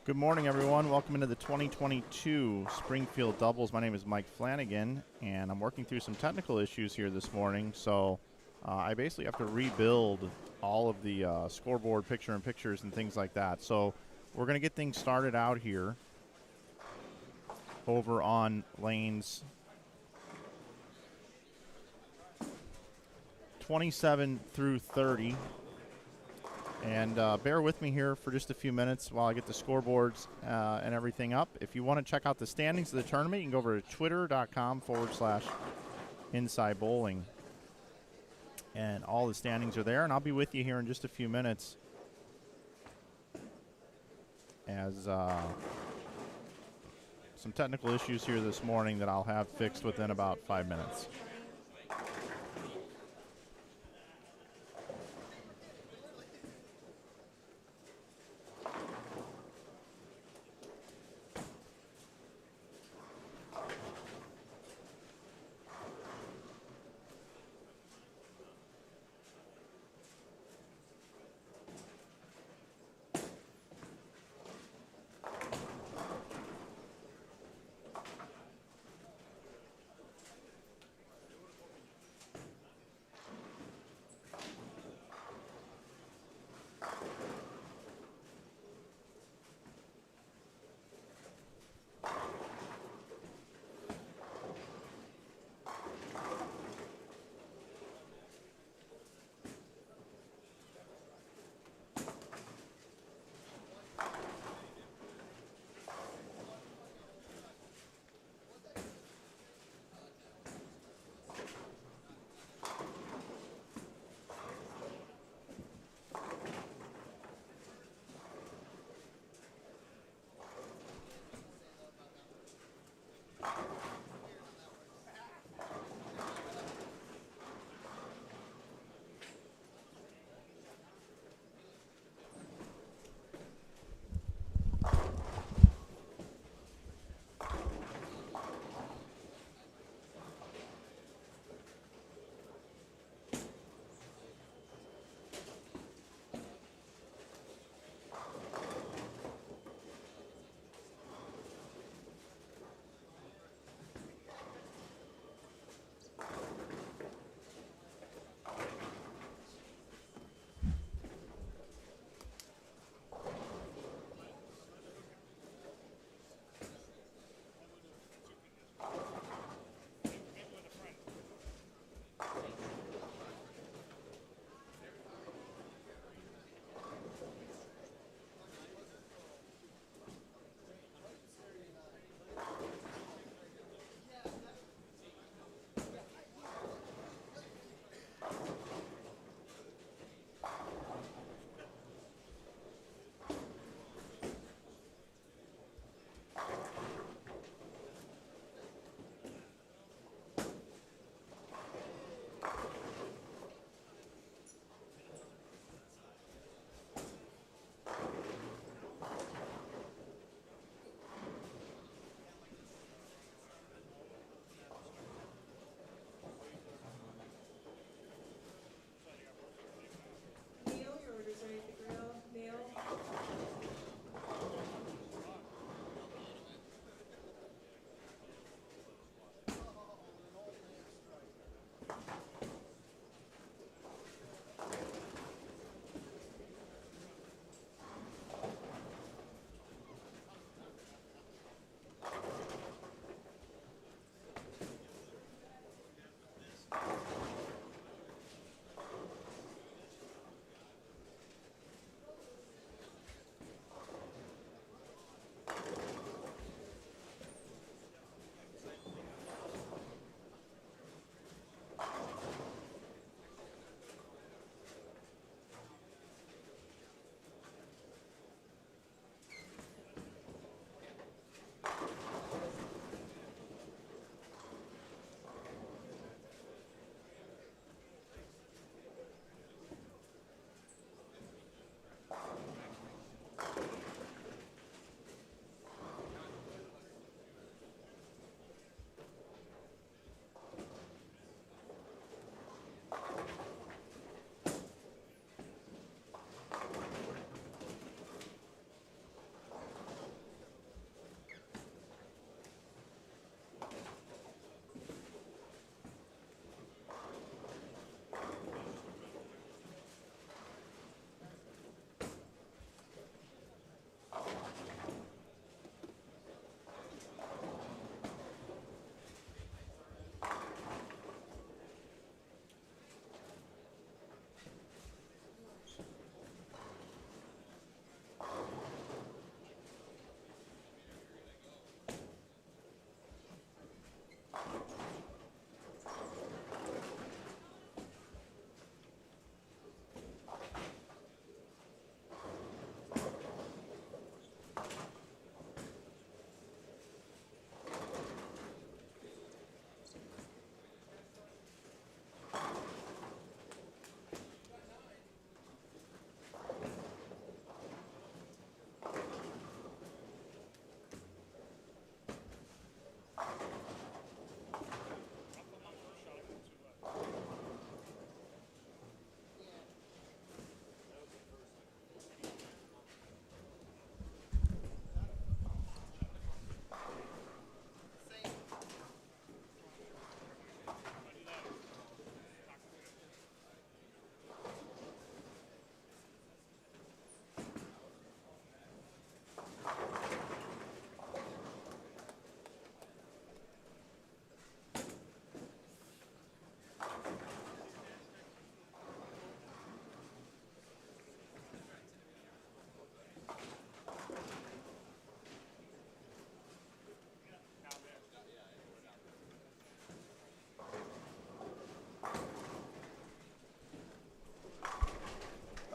Good morning, everyone. Welcome into the 2022 Springfield Doubles. My name is Mike Flanagan, and I'm working through some technical issues here this morning. So I basically have to rebuild all of the scoreboard picture-in-pictures and things like that. So we're going to get things started out here over on lanes 27 through 30. And bear with me here for just a few minutes while I get the scoreboards and everything up. If you want to check out the standings of the tournament, you can go over to twitter.com/inside bowling. And all the standings are there, and I'll be with you here in just a few minutes as some technical issues here this morning that I'll have fixed within about 5 minutes.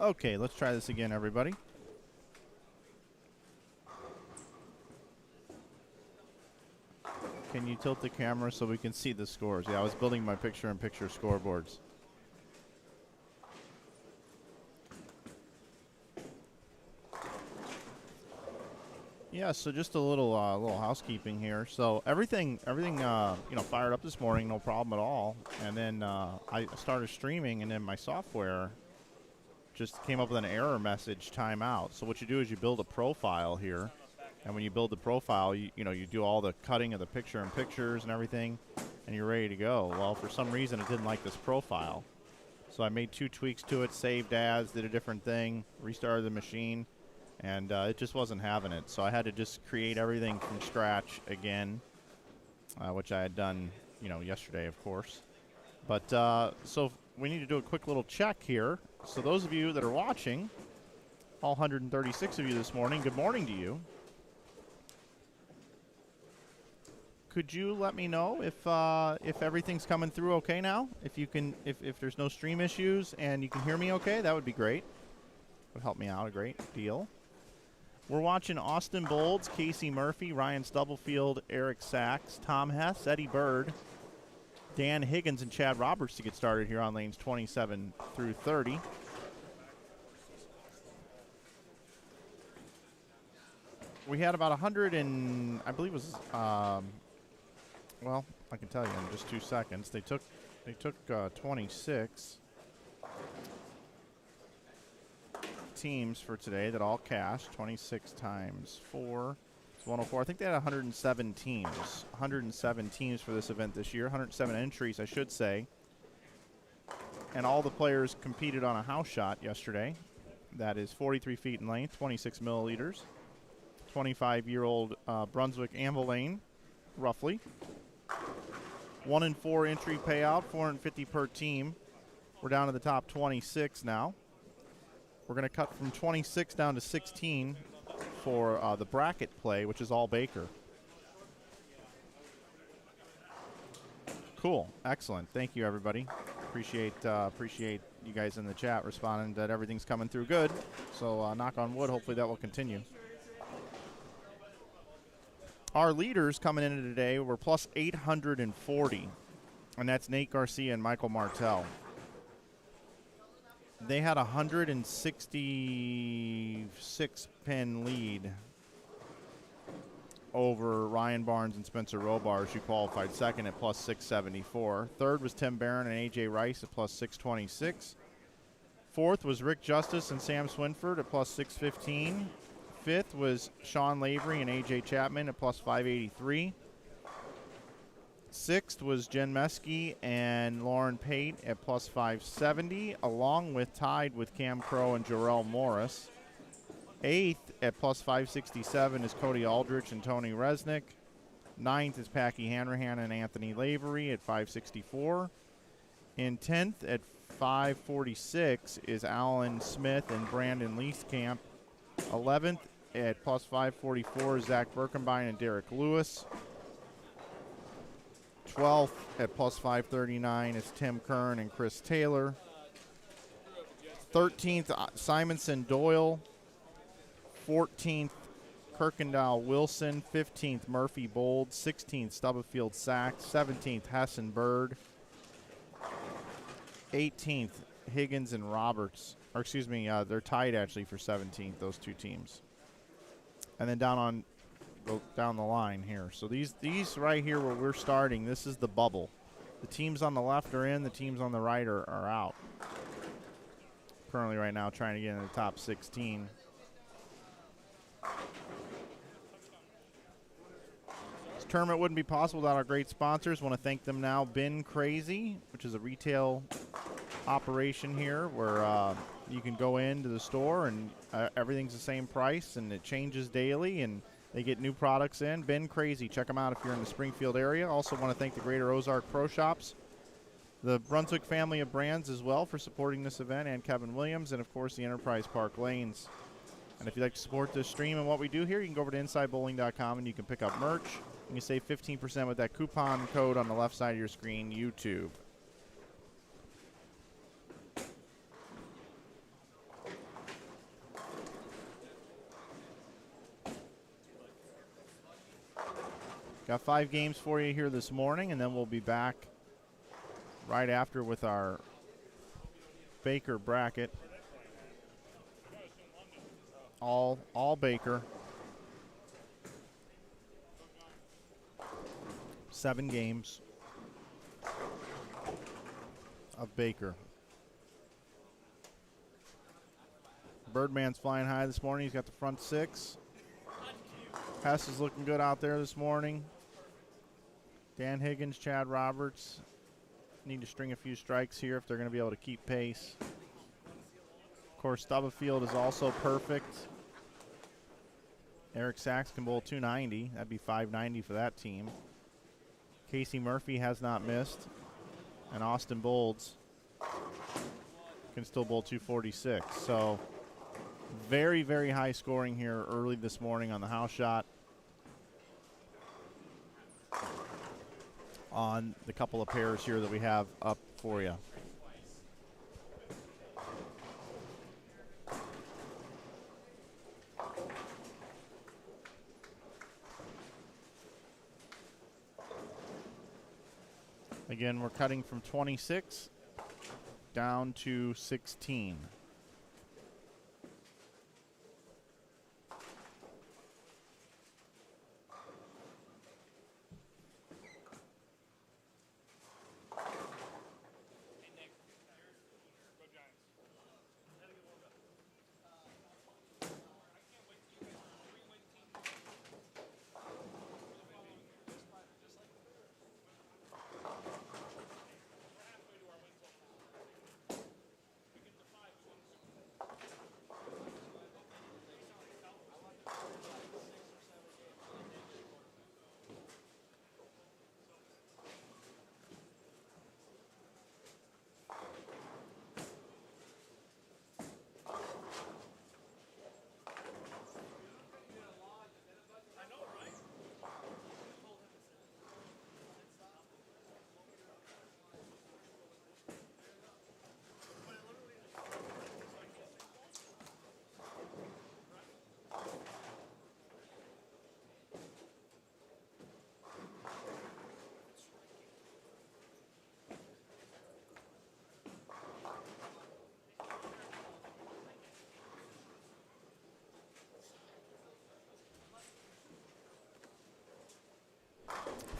Okay, let's try this again, everybody. Can you tilt the camera so we can see the scores? Yeah, I was building my picture-in-picture scoreboards. Yeah, so just a little housekeeping here. So everything fired up this morning, no problem at all. And then I started streaming, and then my software just came up with an error message, timeout. So what you do is you build a profile here, and when you build the profile, you do all the cutting of the picture-in-pictures and everything, and you're ready to go. Well, for some reason, it didn't like this profile. So I made 2 tweaks to it, saved as, did a different thing, restarted the machine, and it just wasn't having it. So I had to just create everything from scratch again, which I had done, yesterday, of course. But so we need to do a quick little check here. So those of you that are watching, all 136 of you this morning, good morning to you. Could you let me know if everything's coming through okay now? If you can, if there's no stream issues and you can hear me okay, that would be great. Would help me out a great deal. We're watching Austin Bolds, Casey Murphy, Ryan Stubblefield, Eric Sachs, Tom Hess, Eddie Bird, Dan Higgins, and Chad Roberts to get started here on lanes 27 through 30. We had about 100 and I believe it was, well, I can tell you in just 2 seconds. They took 26 teams for today that all cashed. 26 times 4 is 104. I think they had 107 teams. 107 teams for this event this year. 107 entries, I should say. And all the players competed on a house shot yesterday. That is 43 feet in length, 26 milliliters. 25-year-old Brunswick Anvil lane, roughly. 1 in 4 entry payout, 450 per team. We're down to the top 26 now. We're going to cut from 26 down to 16 for the bracket play, which is all Baker. Cool. Excellent. Thank you, everybody. Appreciate you guys in the chat responding that everything's coming through good. So knock on wood, hopefully that will continue. Our leaders coming into today were plus 840, and that's Nate Garcia and Michael Martell. They had a 166 pin lead over Ryan Barnes and Spencer Robars, who qualified second at plus 674. Third was Tim Barron and A.J. Rice at plus 626. Fourth was Rick Justice and Sam Swinford at plus 615. Fifth was Sean Lavery and A.J. Chapman at plus 583. Sixth was Jen Meske and Lauren Pate at plus 570, along with tied with Cam Crow and Jarrell Morris. Eighth at plus 567 is Cody Aldrich and Tony Resnick. Ninth is Packy Hanrahan and Anthony Lavery at 564. In 10th at 546 is Alan Smith and Brandon Leeskamp. 11th at plus 544 is Zach Birkenbein and Derek Lewis. 12th at plus 539 is Tim Kern and Chris Taylor. 13th, Simonson Doyle. 14th, Kirkendall Wilson. 15th, Murphy Bold. 16th, Stubblefield Sachs. 17th, Hessen Bird. 18th, Higgins and Roberts. Or excuse me, they're tied actually for 17th, those two teams. And then down the line here. So these right here where we're starting, this is the bubble. The teams on the left are in, the teams on the right are out. Currently right now trying to get in the top 16. This tournament wouldn't be possible without our great sponsors. Want to thank them now. Bin Crazy, which is a retail operation here where you can go into the store and everything's the same price and it changes daily and they get new products in. Bin Crazy. Check them out if you're in the Springfield area. Also want to thank the Greater Ozark Pro Shops, the Brunswick family of brands as well for supporting this event, and Kevin Williams, and of course the Enterprise Park Lanes. And if you'd like to support this stream and what we do here, you can go over to InsideBowling.com and you can pick up merch. You can save 15% with that coupon code on the left side of your screen, YouTube. Got 5 games for you here this morning, and then we'll be back right after with our Baker bracket. All Baker. 7 games of Baker. Birdman's flying high this morning. He's got the front 6. Hess is looking good out there this morning. Dan Higgins, Chad Roberts need to string a few strikes here if they're going to be able to keep pace. Of course, Stubblefield is also perfect. Eric Sachs can bowl 290. That'd be 590 for that team. Casey Murphy has not missed. And Austin Bolds can still bowl 246. So very, very high scoring here early this morning on the house shot. On the couple of pairs here that we have up for you. Again, we're cutting from 26 down to 16.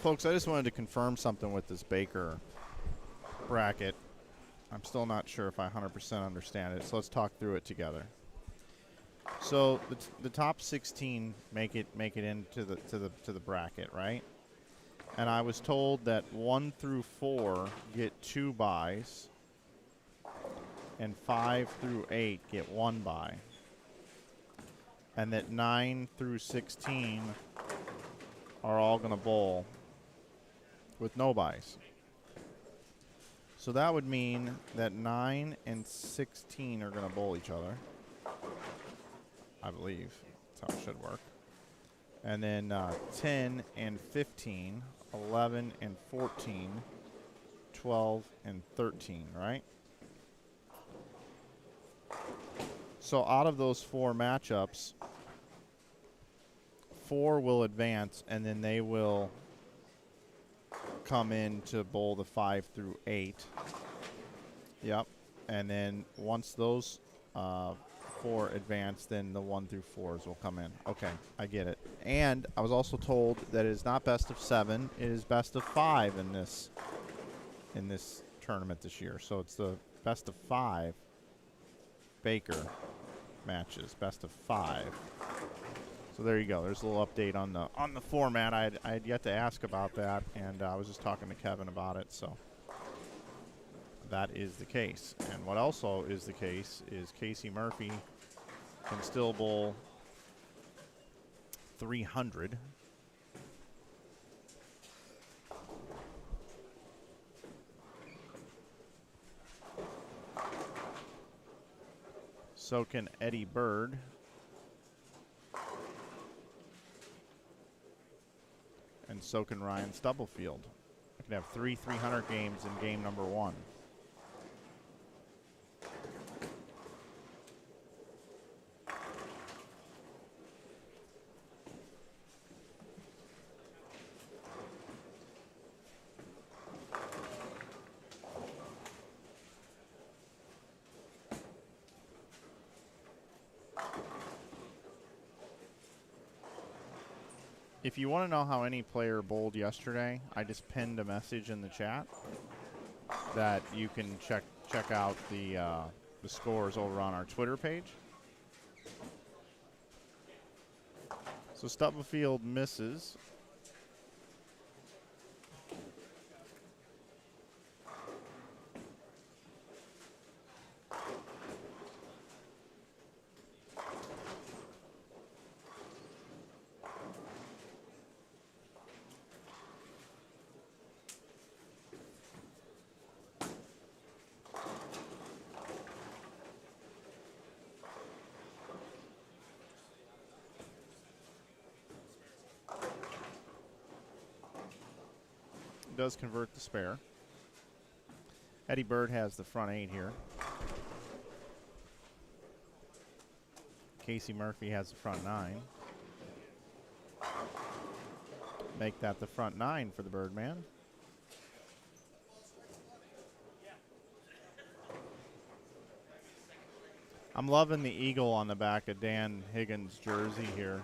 Folks, I just wanted to confirm something with this Baker bracket. I'm still not sure if I 100% understand it, so let's talk through it together. So the top 16 make it into the bracket, right? And I was told that 1 through 4 get 2 byes, and 5 through 8 get 1 bye, and that 9 through 16 are all going to bowl with no byes. So that would mean that 9 and 16 are going to bowl each other. I believe that's how it should work. And then 10 and 15, 11 and 14, 12 and 13, right? So out of those 4 matchups, 4 will advance, and then they will come in to bowl the 5 through 8. Yep. And then once those 4 advance, then the 1 through 4s will come in. Okay, I get it. And I was also told that it is not best of 7; it is best of 5 in this tournament this year. So it's the best of 5 Baker matches, best of 5. So there you go. There's a little update on the format. I had yet to ask about that, and I was just talking to Kevin about it. So that is the case. And what also is the case is Casey Murphy can still bowl 300. So can Eddie Bird. And so can Ryan Stubblefield. I can have 3 300 games in game number 1. If you want to know how any player bowled yesterday, I just pinned a message in the chat that you can check out the scores over on our Twitter page. So Stubblefield misses. Does convert the spare. Eddie Bird has the front 8 here. Casey Murphy has the front 9. Make that the front 9 for the Birdman. I'm loving the eagle on the back of Dan Higgins' jersey here.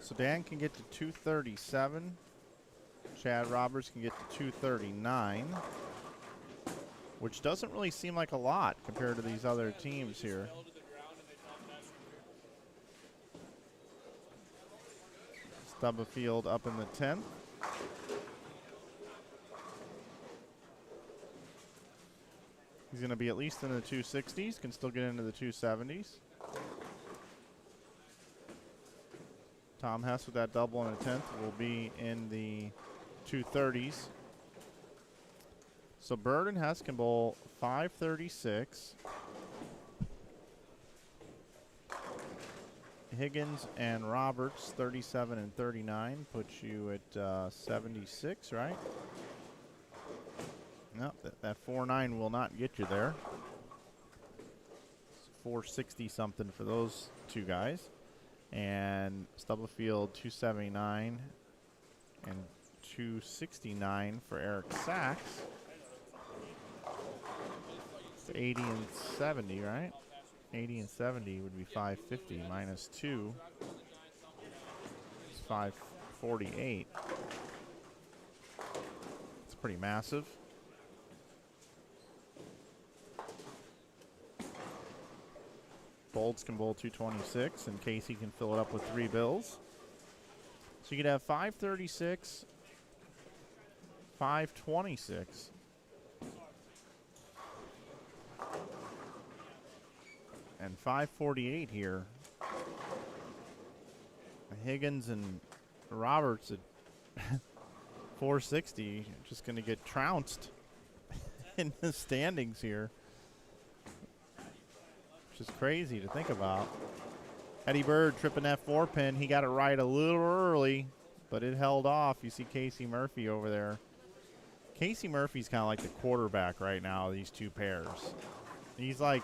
So Dan can get to 237. Chad Roberts can get to 239, which doesn't really seem like a lot compared to these other teams here. Stubblefield up in the 10th. He's going to be at least in the 260s, can still get into the 270s. Tom Hess with that double in the 10th will be in the 230s. So Bird and Hess can bowl 536. Higgins and Roberts 37 and 39 puts you at 76, right? No, that 4-9 will not get you there. It's 460 something for those two guys. And Stubblefield 279 and 269 for Eric Sachs. It's 80 and 70, right? 80 and 70 would be 550 minus 2. It's 548. It's pretty massive. Bolds can bowl 226, and Casey can fill it up with 3 bills. So you could have 536, 526. And 548 here. Higgins and Roberts at 460, just going to get trounced in the standings here. Which is crazy to think about. Eddie Bird tripping that 4-pin. He got it right a little early, but it held off. You see Casey Murphy over there. Casey Murphy's kind of like the quarterback right now, these two pairs. He's got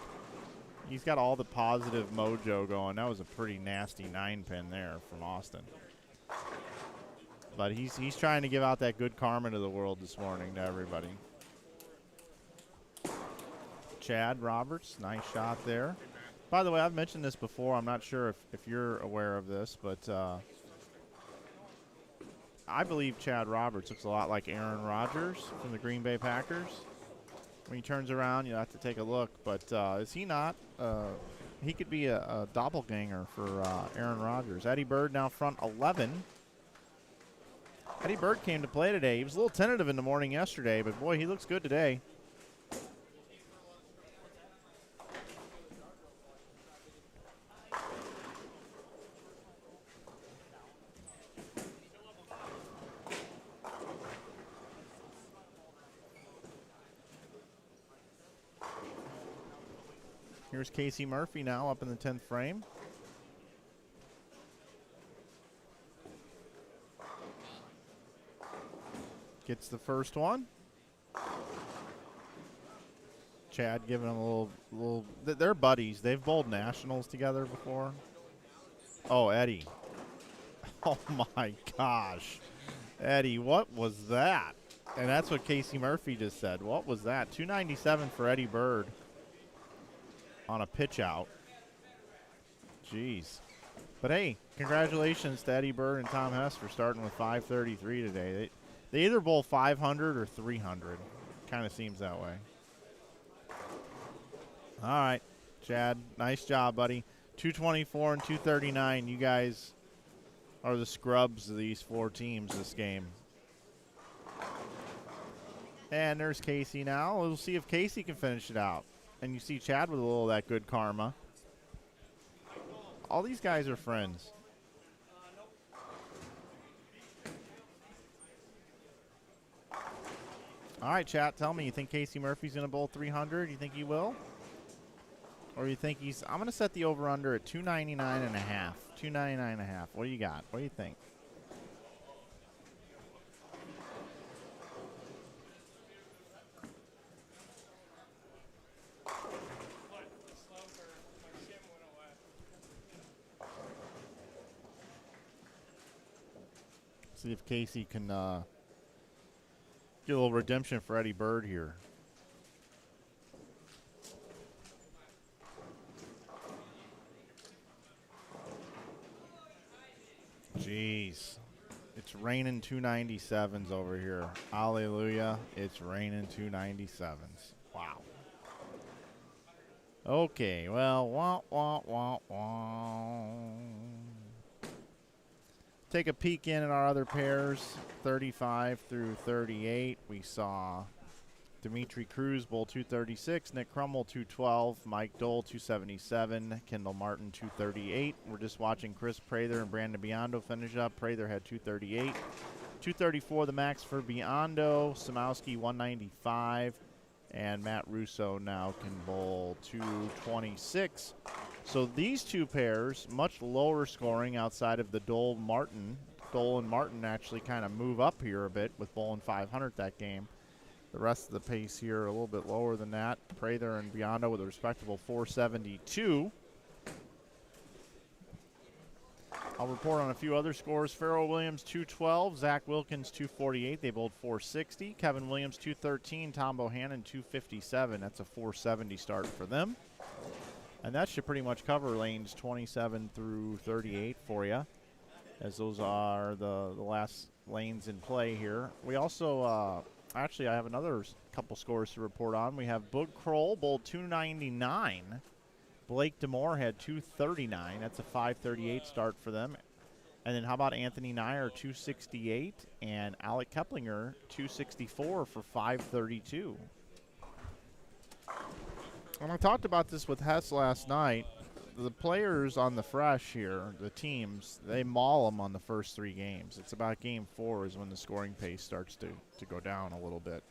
all the positive mojo going. That was a pretty nasty 9-pin there from Austin. But he's trying to give out that good karma to the world this morning to everybody. Chad Roberts, nice shot there. By the way, I've mentioned this before. I'm not sure if you're aware of this, but I believe Chad Roberts looks a lot like Aaron Rodgers from the Green Bay Packers. When he turns around, you have to take a look. But is he not? He could be a doppelganger for Aaron Rodgers. Eddie Bird now front 11. Eddie Bird came to play today. He was a little tentative in the morning yesterday, but boy, he looks good today. Here's Casey Murphy now up in the 10th frame. gets the first one. Chad giving him a little. They're buddies. They've bowled nationals together before. Oh, Eddie. Oh my gosh, Eddie, what was that? And that's what Casey Murphy just said. What was that? 297 for Eddie Bird on a pitch out. Jeez. But hey, congratulations to Eddie Bird and Tom Hess for starting with 533 today. They either bowl 500 or 300. Kind of seems that way. All right, Chad, nice job, buddy. 224 and 239. You guys are the scrubs of these four teams this game. And there's Casey now. We'll see if Casey can finish it out. And you see Chad with a little of that good karma. All these guys are friends. All right, chat, tell me, you think Casey Murphy's going to bowl 300? You think he will? Or you think he's... I'm going to set the over-under at 299 and a half. 299 and a half. What do you got? What do you think? See if Casey can get a little redemption for Eddie Bird here. Jeez. It's raining 297s over here. Hallelujah. It's raining 297s. Wow. Okay, well, wah, wah, wah, wah. Take a peek in at our other pairs, 35 through 38. We saw Dimitri Cruz bowl 236, Nick Crummell 212, Mike Dole 277, Kendall Martin 238. We're just watching Chris Prather and Brandon Biondo finish up. Prather had 238. 234 the max for Biondo, Samowski 195, and Matt Russo now can bowl 226. So these two pairs, much lower scoring outside of the Dole and Martin actually kind of move up here a bit with bowling 500 that game. The rest of the pace here a little bit lower than that. Prather and Biondo with a respectable 472. I'll report on a few other scores. Farrell Williams 212, Zach Wilkins 248. They bowled 460. Kevin Williams 213, Tom Bohannon 257. That's a 470 start for them. And that should pretty much cover lanes 27 through 38 for you, as those are the last lanes in play here. We also, actually, I have another couple scores to report on. We have Boog Kroll bowled 299. Blake DeMore had 239. That's a 538 start for them. And then how about Anthony Nyer, 268, and Alec Keplinger, 264 for 532. And I talked about this with Hess last night. The players on the fresh here, the teams, they maul them on the first three games. It's about game 4 is when the scoring pace starts to go down a little bit.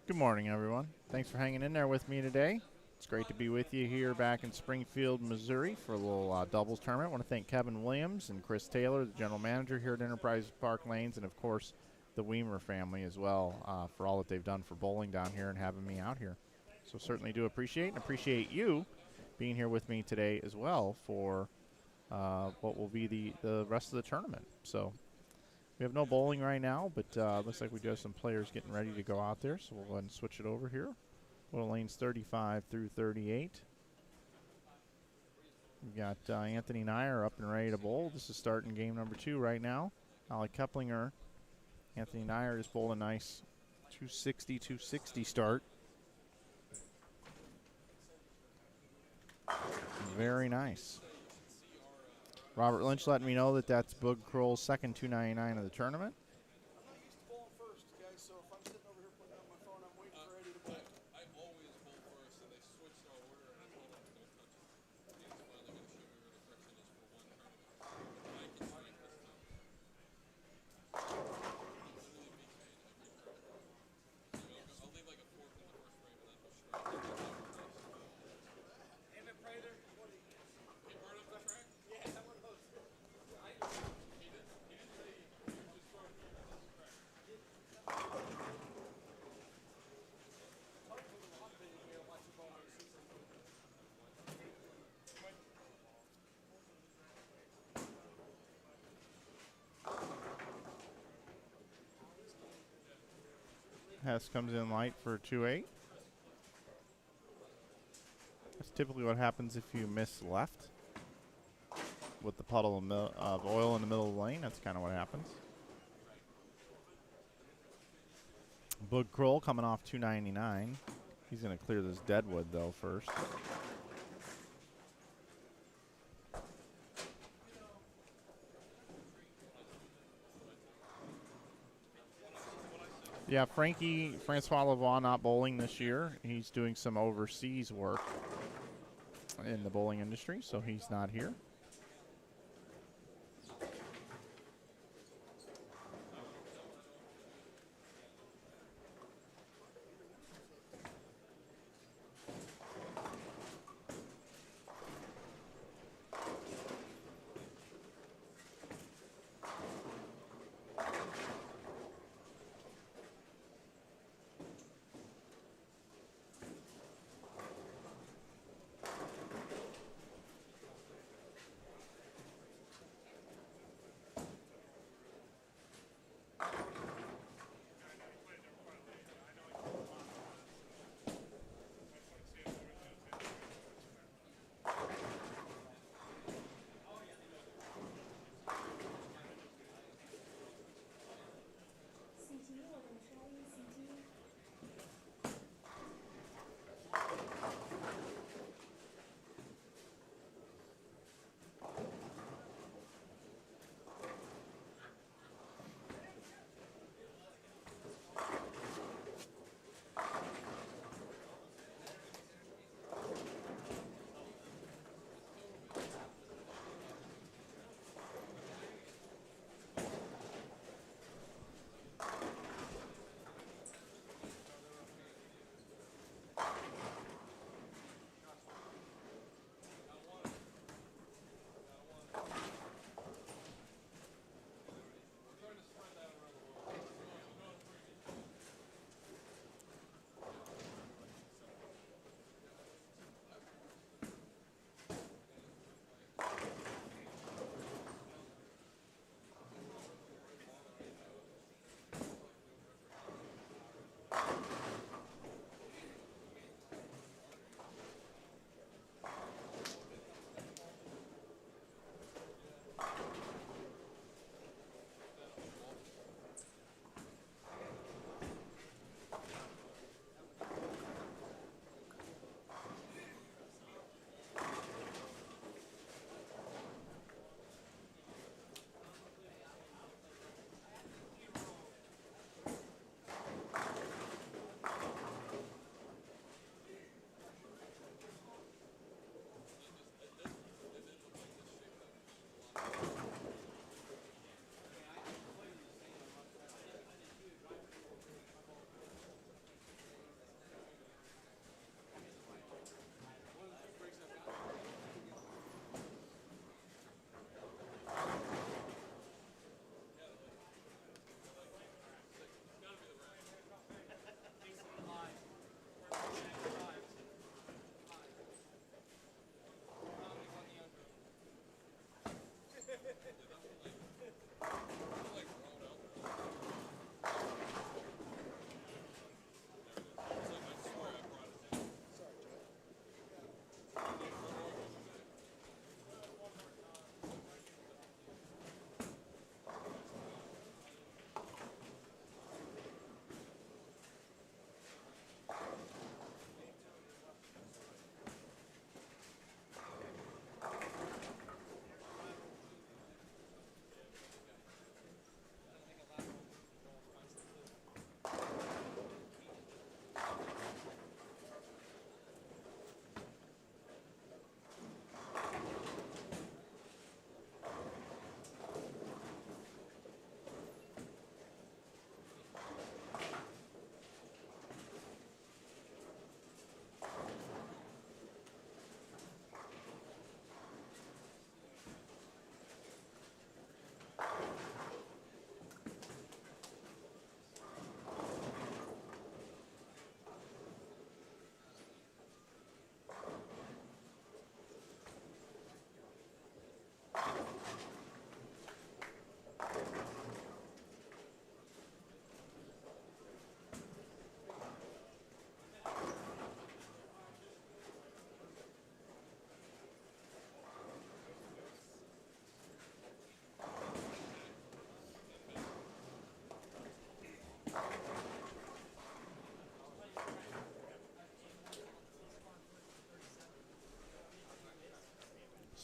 Good morning, everyone. Thanks for hanging in there with me today. It's great to be with you here back in Springfield, Missouri for a little doubles tournament. I want to thank Kevin Williams and Chris Taylor, the general manager here at Enterprise Park Lanes, and, of course, the Weimer family as well for all that they've done for bowling down here and having me out here. So certainly do appreciate you being here with me today as well for what will be the rest of the tournament. So we have no bowling right now, but looks like we do have some players getting ready to go out there, so we'll go ahead and switch it over here. Little lanes 35 through 38. We've got Anthony Nyer up and ready to bowl. This is starting game number 2 right now. Alec Keplinger. Anthony Nyer just bowled a nice 260 start. Very nice. Robert Lynch letting me know that that's Boog Kroll's second 299 of the tournament. I'm not used to bowling first, guys, so if I'm sitting over here putting up my phone, I'm waiting for Eddie to bowl. I always bowl first, and they switched our order, and I told them, don't touch it. He's finally going to show me where the friction is for one tournament. I can strike this time. Hess comes in light for 2-8. That's typically what happens if you miss left with the puddle of oil in the middle of the lane. That's kind of what happens. Bug Kroll coming off 299. He's going to clear this deadwood, though, first. Yeah, Francois Lavoie not bowling this year. He's doing some overseas work in the bowling industry, so he's not here.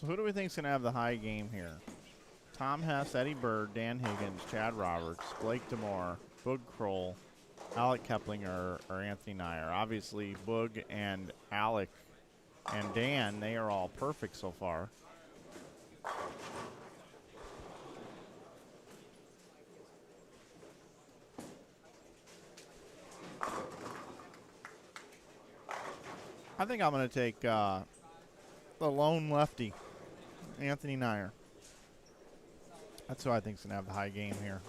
So who do we think's going to have the high game here? Tom Hess, Eddie Bird, Dan Higgins, Chad Roberts, Blake DeMore, Boog Kroll, Alec Keplinger, or Anthony Nyer. Obviously, Boog and Alec and Dan, they are all perfect so far. I think I'm going to take the lone lefty, Anthony Nyer. That's who I think's going to have the high game here.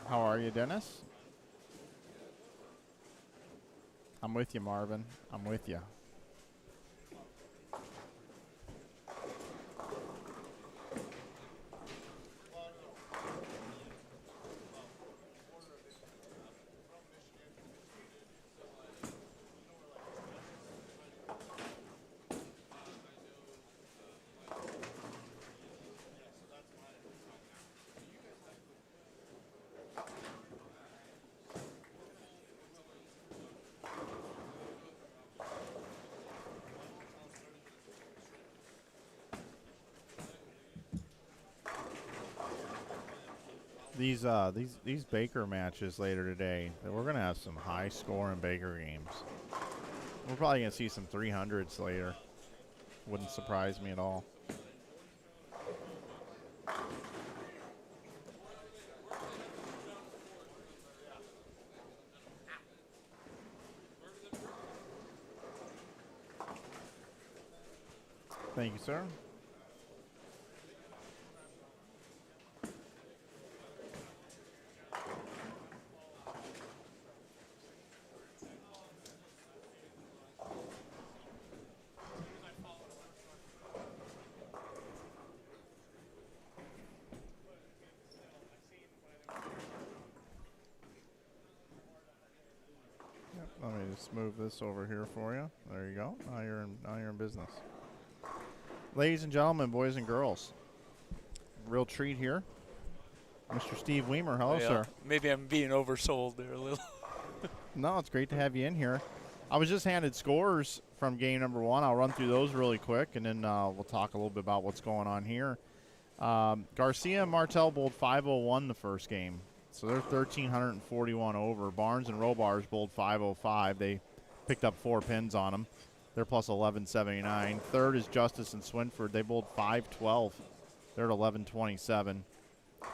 How are you, Dennis? I'm with you, Marvin. I'm with you. These Baker matches later today, we're gonna have some high scoring Baker games. We're probably gonna see some 300s later. Wouldn't surprise me at all. Thank you, sir. Let me just move this over here for you. There you go. Now you're in business. Ladies and gentlemen, boys and girls, real treat here. Mr. Steve Weimer, hello, sir. Maybe I'm being oversold there a little. No, it's great to have you in here. I was just handed scores from game number 1. I'll run through those really quick, and then we'll talk a little bit about what's going on here. Garcia and Martel bowled 501 the first game. So they're 1,341 over. Barnes and Robars bowled 505. They picked up 4 pins on them. They're plus 1179. Third is Justice and Swinford. They bowled 512. They're at 1127.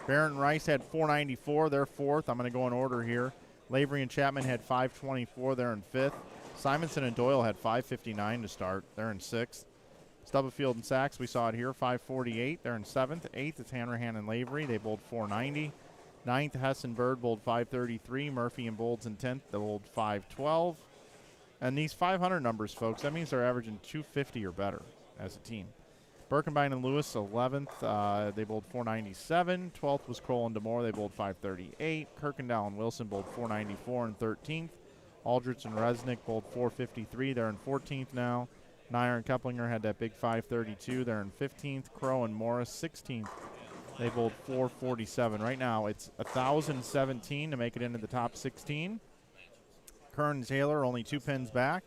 Barron and Rice had 494. They're fourth. I'm going to go in order here. Lavery and Chapman had 524. They're in fifth. Simonson and Doyle had 559 to start. They're in sixth. Stubblefield and Sachs, we saw it here, 548. They're in seventh. Eighth is Hanrahan and Lavery. They bowled 490. Ninth, Hess and Bird bowled 533. Murphy and Bolds in 10th. They bowled 512. And these 500 numbers, folks, that means they're averaging 250 or better as a team. Birkenbein and Lewis, 11th. They bowled 497. 12th was Kroll and DeMore. They bowled 538. Kirkendall and Wilson bowled 494 and 13th. Aldrich and Resnick bowled 453. They're in 14th now. Nyer and Keplinger had that big 532. They're in 15th. Crow and Morris, 16th. They bowled 447. Right now, it's 1,017 to make it into the top 16. Kern and Taylor only 2 pins back.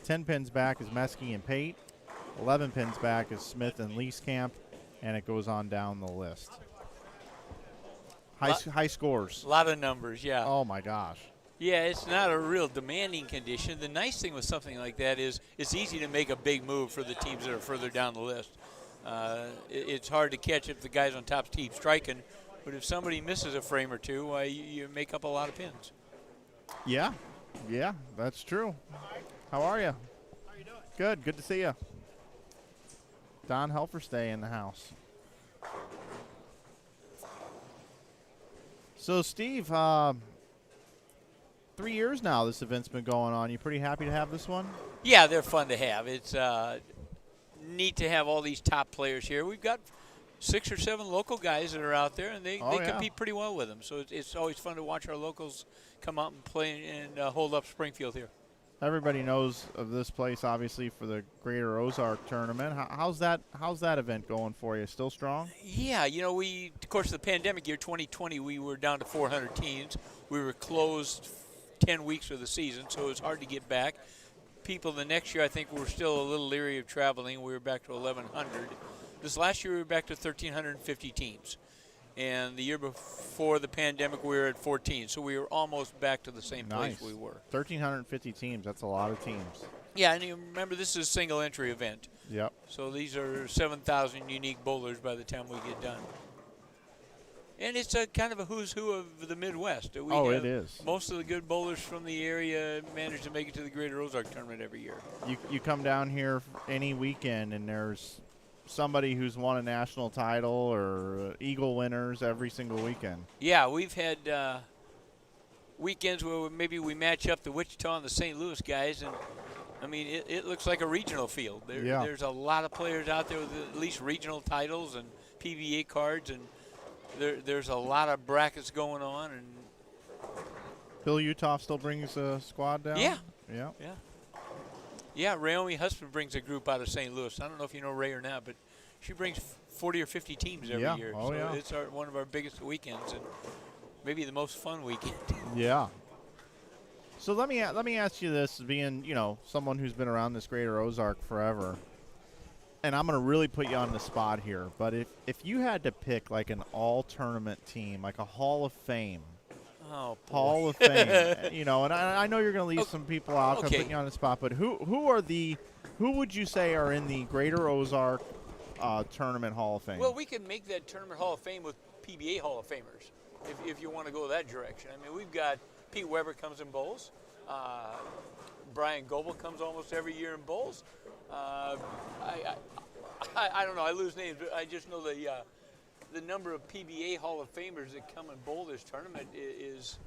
10 pins back is Meskey and Pate. 11 pins back is Smith and Leeskamp, and it goes on down the list. High scores. A lot of numbers, yeah. Oh, my gosh. Yeah, it's not a real demanding condition. The nice thing with something like that is it's easy to make a big move for the teams that are further down the list. It's hard to catch if the guys on top keep striking, but if somebody misses a frame or two, you make up a lot of pins. Yeah, that's true. How are you? How you doing? Good to see you. Don Helferstay in the house. So, Steve, 3 years now this event's been going on. You pretty happy to have this one? Yeah, they're fun to have. It's neat to have all these top players here. We've got 6 or 7 local guys that are out there, and they compete pretty well with them. So it's always fun to watch our locals come out and play and hold up Springfield here. Everybody knows of this place, obviously, for the Greater Ozark tournament. How's that event going for you? Still strong? Yeah, of course, the pandemic year 2020, we were down to 400 teams. We were closed 10 weeks of the season, so it was hard to get back. People the next year, I think, were still a little leery of traveling. We were back to 1,100. This last year, we were back to 1,350 teams. And the year before the pandemic, we were at 14. So we were almost back to the same place we were. 1,350 teams. That's a lot of teams. Yeah, and you remember, this is a single entry event. Yep. So these are 7,000 unique bowlers by the time we get done. And it's a kind of a who's who of the Midwest. It is. Most of the good bowlers from the area manage to make it to the Greater Ozark Tournament every year. You come down here any weekend, and there's somebody who's won a national title or Eagle winners every single weekend. Yeah, we've had weekends where maybe we match up the Wichita and the St. Louis guys, and I mean, it looks like a regional field. There's a lot of players out there with at least regional titles and PBA cards, and there's a lot of brackets going on. And Bill Utoff still brings a squad down? Yeah. Yeah. Yeah. Yeah, Raomi Husband brings a group out of St. Louis. I don't know if you know Ray or not, but she brings 40 or 50 teams every year. Oh, so yeah. It's one of our biggest weekends and maybe the most fun weekend. Yeah. So let me ask you this, being, someone who's been around this Greater Ozark forever, and I'm going to really put you on the spot here, but if you had to pick like an all-tournament team, like a Hall of Fame, Hall of Fame, and I know you're going to leave some people out because I'm putting you on the spot, but who would you say are in the Greater Ozark Tournament Hall of Fame? Well, we could make that Tournament Hall of Fame with PBA Hall of Famers if you want to go that direction. I mean, we've got Pete Weber comes in bowls. Brian Goebel comes almost every year in bowls. I don't know. I lose names, but I just know the number of PBA Hall of Famers that come and bowl this tournament is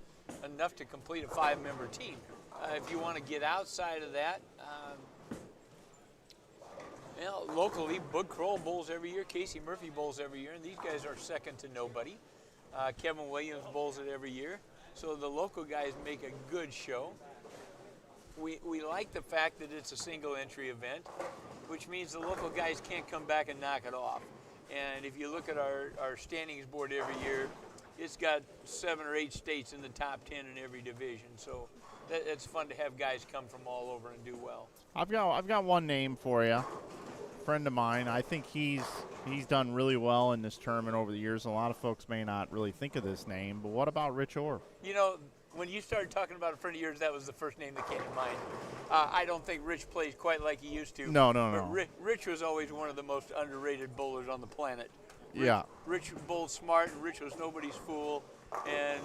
enough to complete a 5-member team. If you want to get outside of that, locally, Bud Kroll bowls every year, Casey Murphy bowls every year, and these guys are second to nobody. Kevin Williams bowls it every year. So the local guys make a good show. We like the fact that it's a single entry event, which means the local guys can't come back and knock it off. And if you look at our standings board every year, it's got 7 or 8 states in the top 10 in every division. So it's fun to have guys come from all over and do well. I've got one name for you. Friend of mine. I think he's done really well in this tournament over the years. A lot of folks may not really think of this name, but what about Rich Orr? When you started talking about a friend of yours, that was the first name that came to mind. I don't think Rich plays quite like he used to. No. But Rich was always one of the most underrated bowlers on the planet. Rich bowled smart, and Rich was nobody's fool. And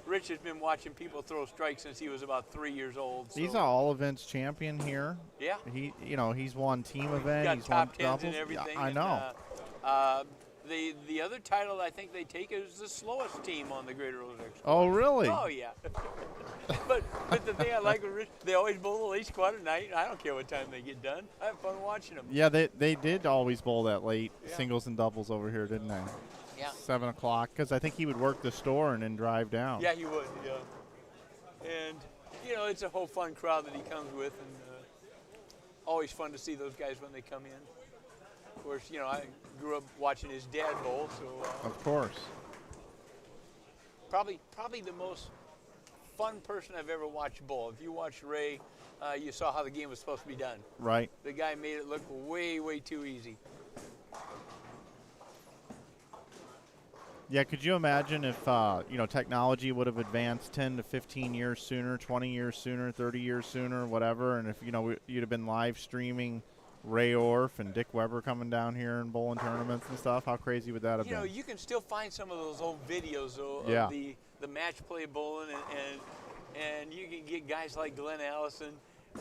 Rich has been watching people throw strikes since he was about 3 years old. So. He's an all events champion here. Yeah. He's won team event. He's got top tens and everything. Yeah, I know. The other title I think they take is the slowest team on the Greater Ozark. Oh, really? Oh, yeah. but the thing I like with Rich, they always bowl the late squad at night. I don't care what time they get done. I have fun watching them. Yeah, they did always bowl that late singles and doubles over here, didn't they? Yeah. 7 o'clock, because I think he would work the store and then drive down. Yeah, he would. Yeah. And it's a whole fun crowd that he comes with, and always fun to see those guys when they come in. Of course, I grew up watching his dad bowl, so. Of course. Probably the most fun person I've ever watched bowl. If you watched Ray, you saw how the game was supposed to be done. Right. The guy made it look way, way too easy. Yeah, could you imagine if technology would have advanced 10 to 15 years sooner, 20 years sooner, 30 years sooner, whatever, and if you'd have been live streaming Ray Orff and Dick Weber coming down here and bowling tournaments and stuff, how crazy would that have been? You can still find some of those old videos of the match play bowling, and you can get guys like Glenn Allison.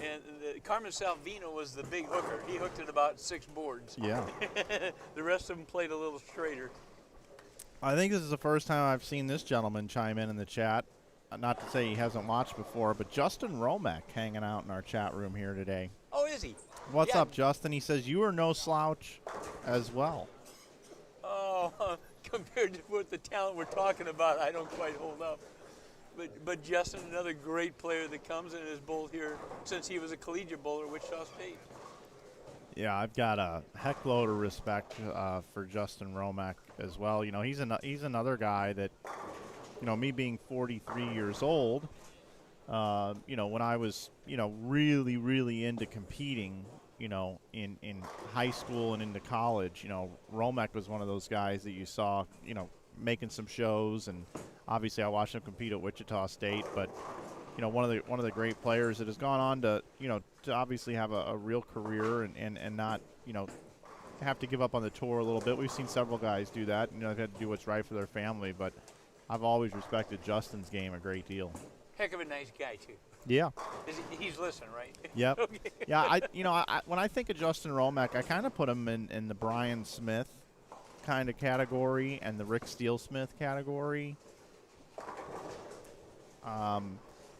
And Carmen Salvino was the big hooker. He hooked at about 6 boards. Yeah. The rest of them played a little straighter. I think this is the first time I've seen this gentleman chime in the chat. Not to say he hasn't watched before, but Justin Romek hanging out in our chat room here today. Oh, is he? What's Yeah. up, Justin? He says you are no slouch as well. Oh, compared to what the talent we're talking about, I don't quite hold up. But Justin, another great player that comes and has bowled here since he was a collegiate bowler at Wichita State. Yeah, I've got a heckload of respect for Justin Romek as well. You know, he's another guy that, you know, me being 43 years old, you know, when I was, you know, really, really into competing, you know, in high school and into college, you know, Romek was one of those guys that you saw, you know, making some shows, and obviously I watched him compete at Wichita State, but you know, one of the great players that has gone on to, you know, to obviously have a real career and not, you know, have to give up on the tour a little bit. We've seen several guys do that. You know, they've had to do what's right for their family, but I've always respected Justin's game a great deal. Heck of a nice guy, too. Yeah. He's listening, right? Yep. Okay. Yeah, when I think of Justin Romek, I kind of put him in the Brian Smith kind of category and the Rick Steele-Smith category.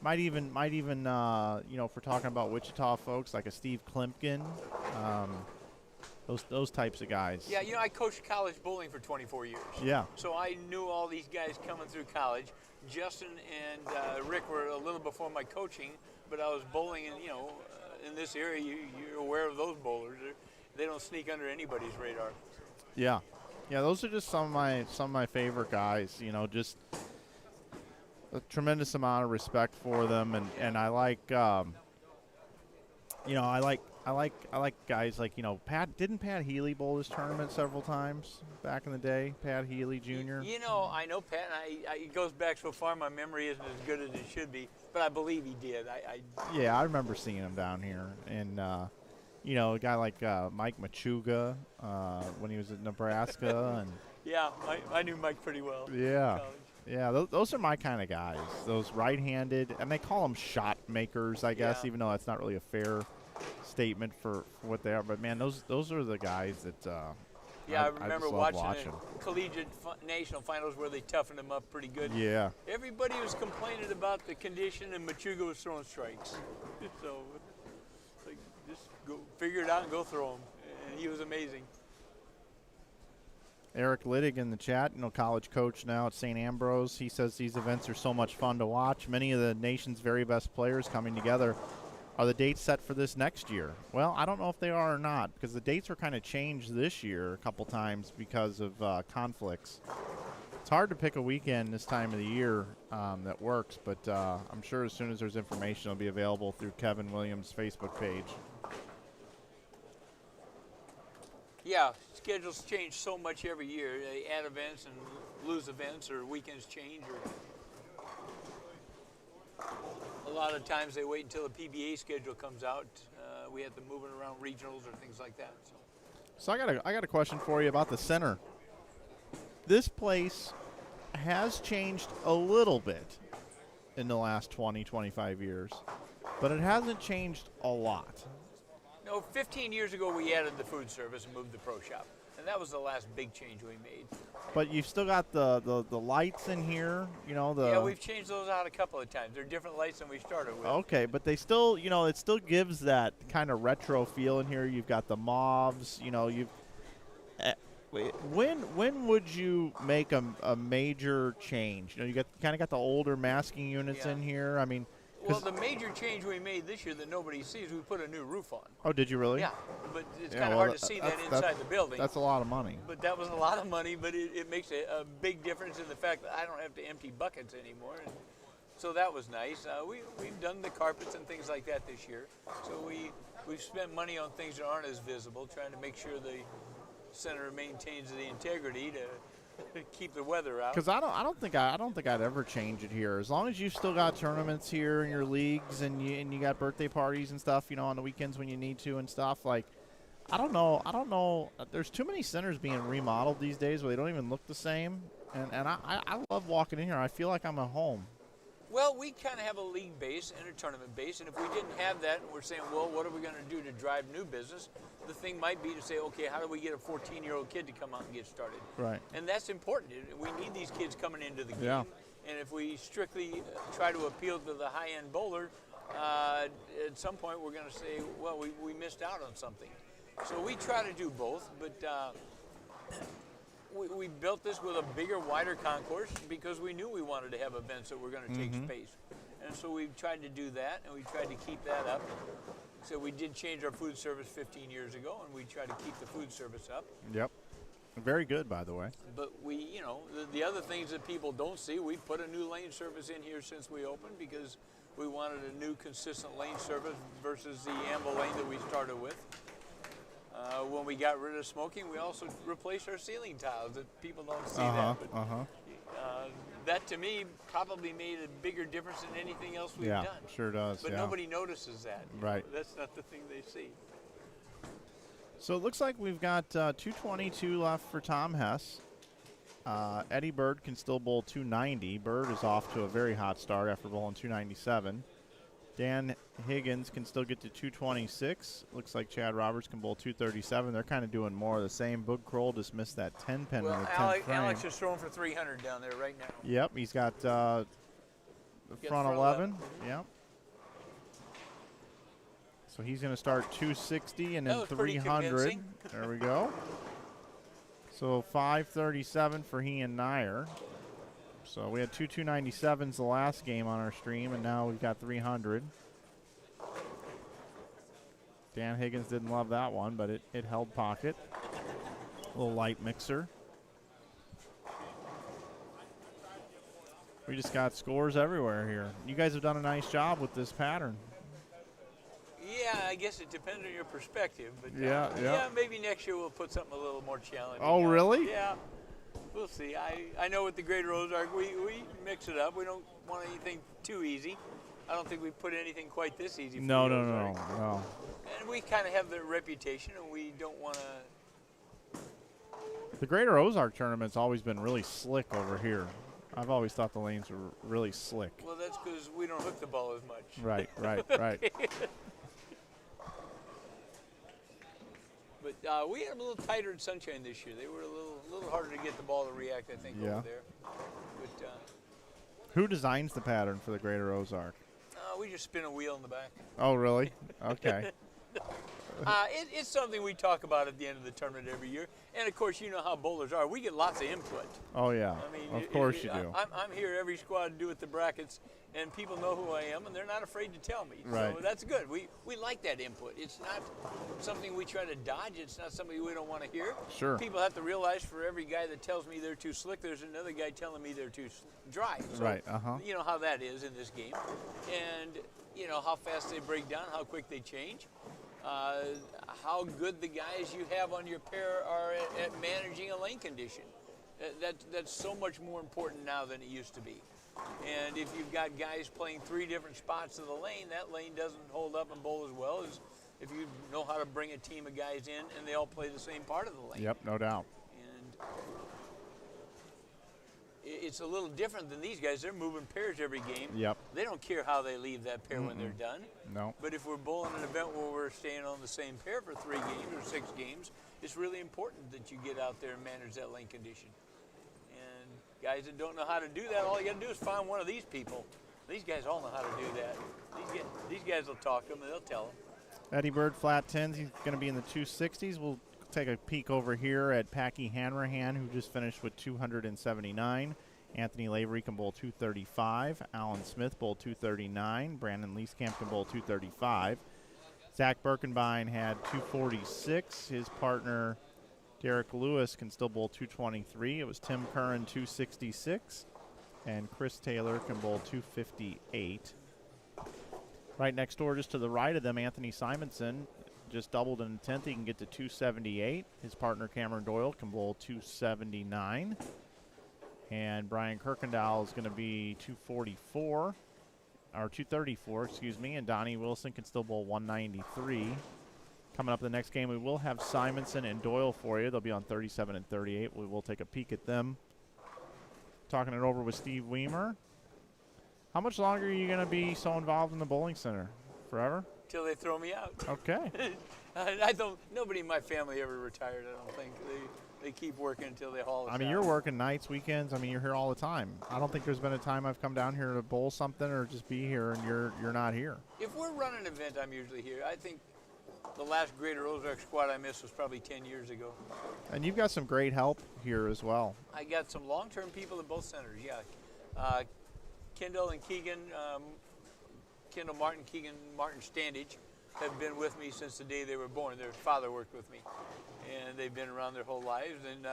Might even you know, if we're talking about Wichita folks, like a Steve Klimpkin, those types of guys. Yeah, you know, I coached college bowling for 24 years. Yeah. So I knew all these guys coming through college. Justin and Rick were a little before my coaching, but I was bowling, and you know, in this area, you're aware of those bowlers. They don't sneak under anybody's radar. Yeah. Yeah, those are just some of my favorite guys. You know, just a tremendous amount of respect for them, and I like, you know, I like guys like, you know, Pat Healy bowl this tournament several times back in the day? Pat Healy Jr. You know, I know Pat, and it goes back so far, my memory isn't as good as it should be, but I believe he did. Yeah, I remember seeing him down here, and you know, a guy like Mike Machuga when he was at Nebraska, and yeah, I knew Mike pretty well. yeah. In college. Yeah, those are my kind of guys. Those right-handed, and they call them shot makers, I guess, Yeah. even though that's not really a fair statement for what they are. But man, those are the guys that. Yeah, I just remember love watching the collegiate national finals where they toughened them up pretty good. Yeah. Everybody was complaining about the condition, and Machuga was throwing strikes. So, like, just go figure it out and go throw them. And he was amazing. Eric Littig in the chat, you know, college coach now at St. Ambrose. He says these events are so much fun to watch. Many of the nation's very best players coming together. Are the dates set for this next year? Well, I don't know if they are or not, because the dates were kind of changed this year a couple times because of conflicts. It's hard to pick a weekend this time of the year that works, but I'm sure as soon as there's information, it'll be available through Kevin Williams' Facebook page. Yeah, schedules change so much every year. They add events and lose events, or weekends change. Or a lot of times they wait until the PBA schedule comes out. We have to move it around regionals or things like that. So I got a question for you about the center. This place has changed a little bit in the last 20, 25 years, but it hasn't changed a lot. No, 15 years ago we added the food service and moved the pro shop, and that was the last big change we made. But you've still got the lights in here, you know, Yeah, we've changed those out a couple of times. They're different lights than we started with. Okay, but they still, you know, it still gives that kind of retro feel in here. You've got the mauves, you know, when would you make a major change? You know, you kind of got the older masking units in here. I mean, well, the major change we made this year that nobody sees, we put a new roof on. Oh, did you really? Yeah, but it's Yeah, kind of well, hard to see that inside the building. That's a lot of money. But that was a lot of money, but it makes a big difference in the fact that I don't have to empty buckets anymore. And so that was nice. We've done the carpets and things like that this year. So we've spent money on things that aren't as visible, trying to make sure the center maintains the integrity to keep the weather out. Because I don't think I'd ever change it here. As long as you've still got tournaments here in your leagues and you got birthday parties and stuff, you know, on the weekends when you need to and stuff. Like, I don't know. There's too many centers being remodeled these days where they don't even look the same. And I love walking in here. I feel like I'm at home. Well, we kind of have a league base and a tournament base, and if we didn't have that, and we're saying, well, what are we going to do to drive new business? The thing might be to say, okay, how do we get a 14-year-old kid to come out and get started? Right. And that's important. We need these kids coming into the game. Yeah. And if we strictly try to appeal to the high-end bowler, at some point we're going to say, well, we missed out on something. So we try to do both, but we built this with a bigger, wider concourse because we knew we wanted to have events that were going to take space. And so we tried to do that, and we tried to keep that up. So we did change our food service 15 years ago, and we tried to keep the food service up. Yep. Very good, by the way. But we, you know, the other things that people don't see, we put a new lane service in here since we opened because we wanted a new consistent lane service versus the amble lane that we started with. When we got rid of smoking, we also replaced our ceiling tiles. That people don't see that. But, that to me probably made a bigger difference than anything else we've done. Yeah, sure does. But yeah. nobody notices that. Right. That's not the thing they see. So it looks like we've got 222 left for Tom Hess. Eddie Bird can still bowl 290. Bird is off to a very hot start after bowling 297. Dan Higgins can still get to 226. Looks like Chad Roberts can bowl 237. They're kind of doing more of the same. Boog Kroll just missed that 10 pin in the 10th frame. Alex is throwing for 300 down there right now. Yep, he's got the front 11. Yep. So he's going to start 260 and then 300. There we go. So 537 for he and Nyer. So we had 297s the last game on our stream, and now we've got 300. Dan Higgins didn't love that one, but it held pocket. A little light mixer. We just got scores everywhere here. You guys have done a nice job with this pattern. Yeah, I guess it depends on your perspective. But Yeah, maybe next year we'll put something a little more challenging. Oh, really? Yeah. We'll see. I know with the Greater Ozark, we mix it up. We don't want anything too easy. I don't think we put anything quite this easy for No. And we kind of have the reputation, and we don't want to. The Greater Ozark tournament's always been really slick over here. I've always thought the lanes were really slick. Well, that's because we don't hook the ball as much. Right. But we had a little tighter in Sunshine this year. They were a little harder to get the ball to react, I think, over there. But who designs the pattern for the Greater Ozark? we just spin a wheel in the back. Oh, really? Okay. It's something we talk about at the end of the tournament every year. And, of course, you know how bowlers are. We get lots of input. Oh, yeah. I mean, of course you do. I'm here every squad to do with the brackets, and people know who I am, and they're not afraid to tell me. Right. So that's good. We like that input. It's not something we try to dodge. It's not something we don't want to hear. Sure. People have to realize for every guy that tells me they're too slick, there's another guy telling me they're too dry. So, right. You know how that is in this game. And, you know, how fast they break down, how quick they change. How good the guys you have on your pair are at managing a lane condition. That's so much more important now than it used to be. And if you've got guys playing 3 different spots of the lane, that lane doesn't hold up and bowl as well as if you know how to bring a team of guys in and they all play the same part of the lane. Yep, no doubt. And it's a little different than these guys. They're moving pairs every game. Yep. They don't care how they leave that pair when they're done. No. But if we're bowling an event where we're staying on the same pair for 3 games or 6 games, it's really important that you get out there and manage that lane condition. And guys that don't know how to do that, all you got to do is find one of these people. These guys all know how to do that. These guys will talk to them and they'll tell them. Eddie Bird, flat 10s. He's going to be in the 260s. We'll take a peek over here at Packy Hanrahan, who just finished with 279. Anthony Lavery can bowl 235. Alan Smith bowl 239. Brandon Leeskamp can bowl 235. Zach Birkenbein had 246. His partner, Derek Lewis, can still bowl 223. It was Tim Curran 266. And Chris Taylor can bowl 258. Right next door, just to the right of them, Anthony Simonson just doubled in the 10th. He can get to 278. His partner, Cameron Doyle, can bowl 279. And Brian Kirkendall is going to be 244, or 234, excuse me. And Donnie Wilson can still bowl 193. Coming up the next game, we will have Simonson and Doyle for you. They'll be on 37 and 38. We will take a peek at them. Talking it over with Steve Weimer. How much longer are you going to be so involved in the bowling center? Forever? Till they throw me out. Okay. I don't. Nobody in my family ever retired. I don't think they keep working until they haul us I mean, out. you're working nights, weekends. I mean, you're here all the time. I don't think there's been a time I've come down here to bowl something or just be here and you're not here. If we're running an event, I'm usually here. I think the last Greater Ozark squad I missed was probably 10 years ago. And you've got some great help here as well. I got some long-term people at both centers. Yeah, Kendall and Keegan, Kendall Martin, Keegan Martin Standage have been with me since the day they were born. Their father worked with me, and they've been around their whole lives. And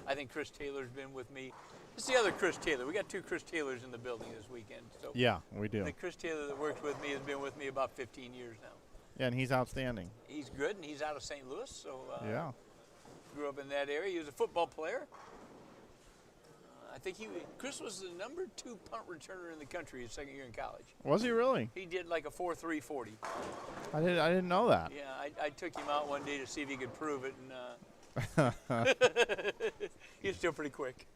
I think Chris Taylor's been with me. It's the other Chris Taylor. We got 2 Chris Taylors in the building this weekend. So Yeah, we do. the Chris Taylor that worked with me has been with me about 15 years now. Yeah, and he's outstanding. He's good, and he's out of St. Louis, so Yeah. grew up in that area. He was a football player. I think Chris was the number 2 punt returner in the country his second year in college. Was he really? He did like a 4.3 40. I didn't know that. Yeah, I took him out one day to see if he could prove it, and he's still pretty quick.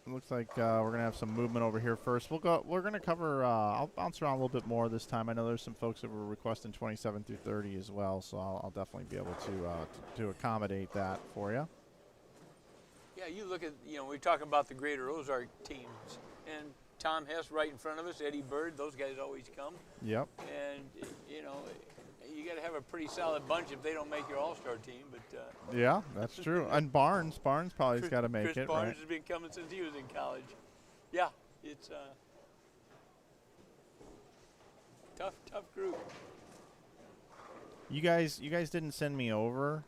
It looks like we're gonna have some movement over here first. We're gonna cover. I'll bounce around a little bit more this time. I know there's some folks that were requesting 27 through 30 as well, so I'll definitely be able to accommodate that for you. Yeah, you look at, we're talking about the Greater Ozark teams, and Tom Hess right in front of us, Eddie Bird, those guys always come. Yep. And, you got to have a pretty solid bunch if they don't make your all-star team. But Yeah, that's true. And Barnes probably's got to make Chris it, Barnes right? has been coming since he was in college. Yeah, it's tough group. You guys didn't send me over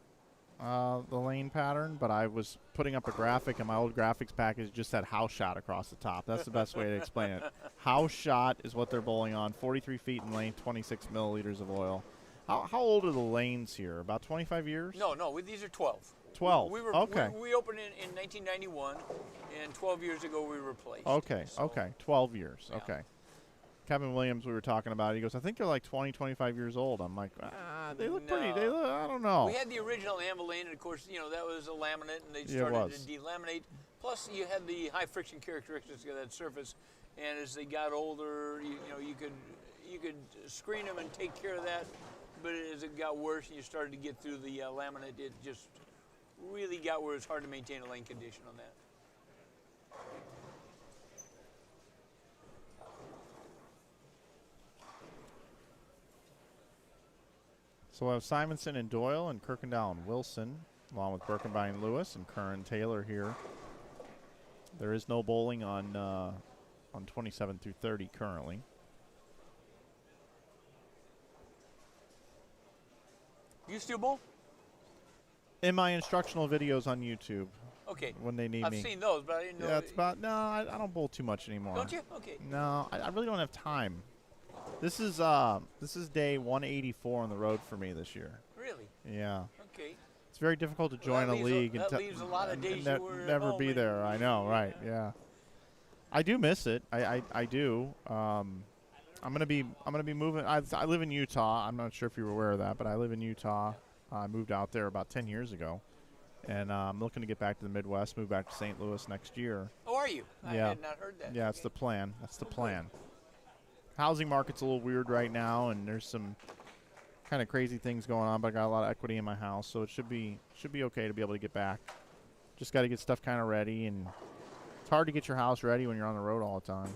the lane pattern, but I was putting up a graphic, and my old graphics package just said house shot across the top. That's the best way to explain it. House shot is what they're bowling on, 43 feet in length, 26 milliliters of oil. How old are the lanes here? About 25 years? No, these are 12. 12. Okay. We opened in 1991, and 12 years ago we replaced. Okay. So, Okay. 12 years. Yeah. Okay. Kevin Williams, we were talking about it. He goes, I think they're like 20, 25 years old. I'm like, they look pretty. No. They look, I don't know. We had the original Ameline, and of course, that was a laminate, and they Yeah, it started was. to delaminate. Plus, you had the high friction characteristics of that surface, and as they got older, you could screen them and take care of that. But as it got worse, and you started to get through the laminate, it just really got where it's hard to maintain a lane condition on that. So we'll have Simonson and Doyle and Kirkendall and Wilson, along with Birkenbein Lewis and Curran Taylor here. There is no bowling on 27 through 30 currently. You still bowl? In my instructional videos on YouTube, Okay. when they need I've me. seen those, but I didn't know. Yeah, it's about, no, I don't bowl too much anymore. Don't you? Okay. No, I really don't have time. This is day 184 on the road for me this year. Really? Yeah. Okay. It's very difficult to Well, join a league that and leaves a lot of days ne- you were at never home be and- there. I know, right? Yeah. I do miss it. I do. I'm gonna be moving. I live in Utah. I'm not sure if you were aware of that, but I live in Utah. I moved out there about 10 years ago, and I'm looking to get back to the Midwest. Move back to St. Louis next year. Oh, are you? I Yeah. had not heard that. Yeah, that's the plan. That's the plan. Housing market's a little weird right now, and there's some kind of crazy things going on, but I got a lot of equity in my house, so it should be okay to be able to get back. Just got to get stuff kind of ready, and it's hard to get your house ready when you're on the road all the time.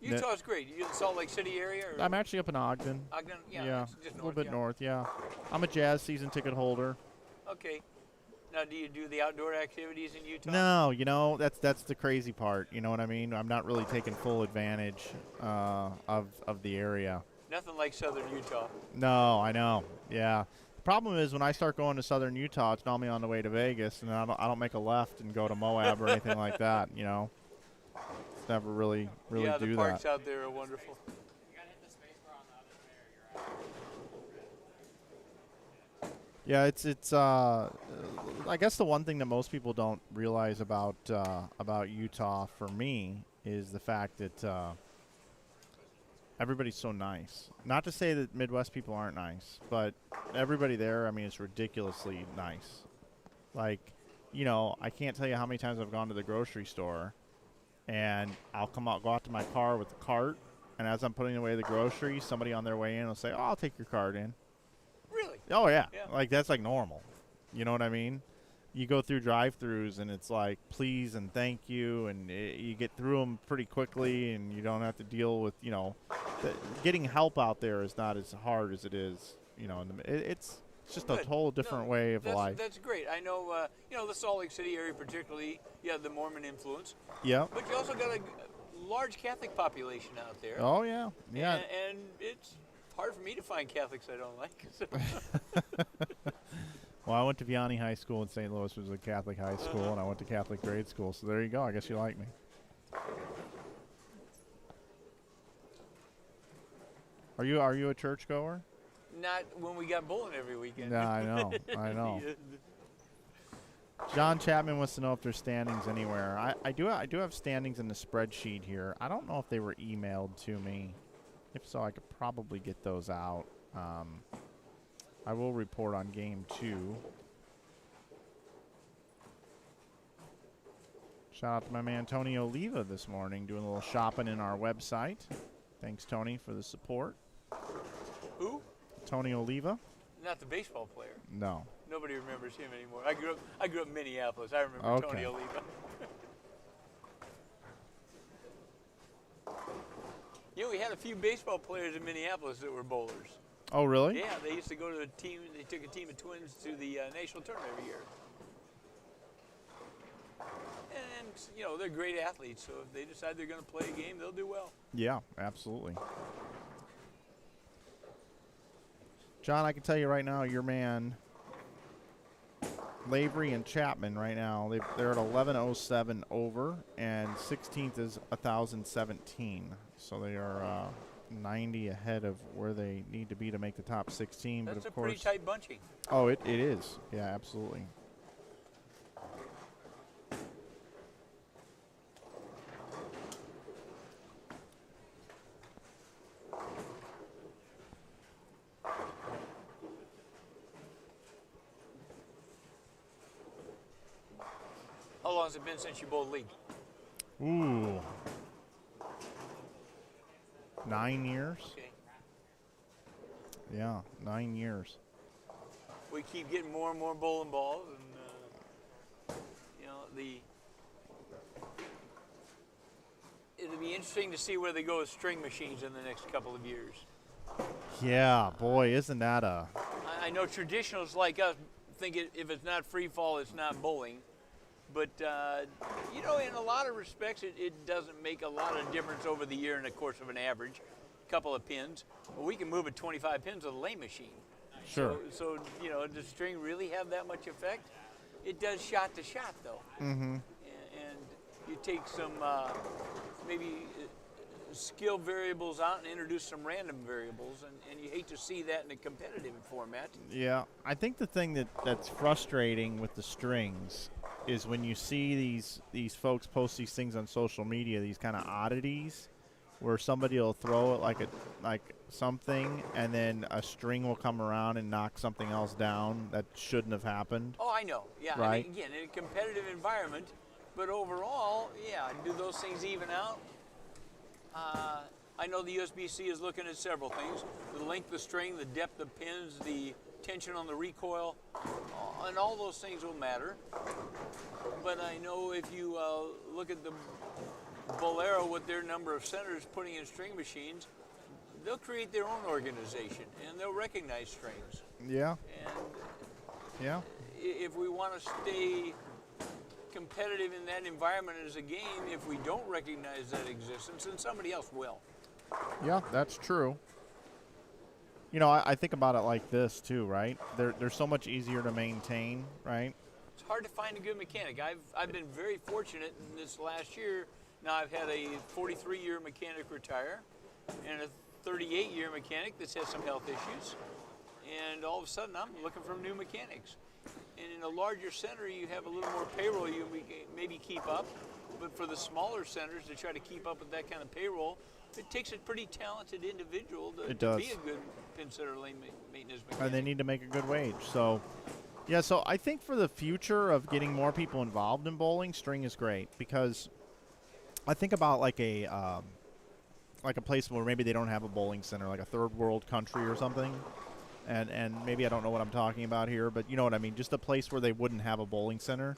Utah's great. You in the Salt Lake City area? Or I'm actually up in Ogden. Ogden? Yeah, Yeah, it's just a little north, bit yeah. north, yeah. I'm a jazz season ticket holder. Okay. Now, do you do the outdoor activities in Utah? No, that's the crazy part. You know what I mean? I'm not really taking full advantage of the area. Nothing like southern Utah. No, I know. Yeah. The problem is when I start going to southern Utah, it's normally on the way to Vegas, and I don't make a left and go to Moab or anything like that. It's never really yeah, do the parks that. out there are wonderful. Yeah, it's I guess the one thing that most people don't realize about Utah for me is the fact that everybody's so nice. Not to say that Midwest people aren't nice, but everybody there, I mean, it's ridiculously nice. Like, you know, I can't tell you how many times I've gone to the grocery store, and I'll go out to my car with the cart, and as I'm putting away the groceries, somebody on their way in will say, "Oh, I'll take your cart in." Really? Oh yeah. Yeah. Like that's like normal. You know what I mean? You go through drive-throughs and it's like please and thank you, and you get through them pretty quickly, and you don't have to deal with, you know, getting help out there is not as hard as it is, you know. It's just a Good. whole different way of life. That's great. I know, you know, the Salt Lake City area particularly, you have the Mormon influence, Yeah. but you also got a large Catholic population out there. Oh yeah. Yeah. And it's hard for me to find Catholics I don't like. So. Well, I went to Vianney High School in St. Louis, which was a Catholic high school, and I went to Catholic grade school. So there you go. I guess you like me. Are you a churchgoer? Not when we got bowling every weekend. Yeah, I know. I know. John Chapman wants to know if there's standings anywhere. I do have standings in the spreadsheet here. I don't know if they were emailed to me. If so, I could probably get those out. I will report on game 2. Shout out to my man Tony Oliva this morning doing a little shopping in our website. Thanks, Tony, for the support. Who? Tony Oliva? Not the baseball player. No. Nobody remembers him anymore. I grew up in Minneapolis. I remember Okay. Tony Oliva. You know, we had a few baseball players in Minneapolis that were bowlers. Oh, really? Yeah, they used to go to a team. They took a team of twins to the national tournament every year. And you know, they're great athletes. So if they decide they're going to play a game, they'll do well. Yeah, absolutely. John, I can tell you right now, your man, Lavery and Chapman right now, they're at 11:07 over, and 16th is 1,017. So they are 90 ahead of where they need to be to make the top 16. That's but of a pretty course, tight bunching. Oh, it is. Yeah, absolutely. How long has it been since you bowled league? Ooh. 9 years? Okay. Yeah, 9 years. We keep getting more and more bowling balls, and you know, it'll be interesting to see where they go with string machines in the next couple of years. Yeah, boy, isn't that a... I know traditionalists like us think if it's not free fall, it's not bowling. But, you know, in a lot of respects, it doesn't make a lot of difference over the year in the course of an average. Couple of pins. Well, we can move at 25 pins with a lay machine. Sure. So, you know, does string really have that much effect? It does shot to shot, though. Mm-hmm. And you take some maybe skill variables out and introduce some random variables, and you hate to see that in a competitive format. Yeah, I think the thing that's frustrating with the strings is when you see these folks post these things on social media, these kind of oddities, where somebody will throw it like something, and then a string will come around and knock something else down that shouldn't have happened. Oh, I know. Yeah. Right. I mean, again, in a competitive environment, but overall, yeah, do those things even out? I know the USBC is looking at several things: the length of string, the depth of pins, the tension on the recoil, and all those things will matter. But I know if you look at the Bolero with their number of centers putting in string machines, they'll create their own organization and they'll recognize strings. Yeah. And Yeah. if we want to stay competitive in that environment as a game, if we don't recognize that existence, then somebody else will. Yeah, that's true. You know, I think about it like this too, right? They're so much easier to maintain, right? It's hard to find a good mechanic. I've been very fortunate in this last year. Now I've had a 43-year mechanic retire and a 38-year mechanic that's had some health issues. And all of a sudden I'm looking for new mechanics. And in a larger center, you have a little more payroll you maybe keep up. But for the smaller centers to try to keep up with that kind of payroll, it takes a pretty talented individual to be a good pin setter lane maintenance mechanic. And they need to make a good wage. So, Yeah, so I think for the future of getting more people involved in bowling, string is great because I think about like a place where maybe they don't have a bowling center, like a third world country or something. And maybe I don't know what I'm talking about here, but you know what I mean, just a place where they wouldn't have a bowling center.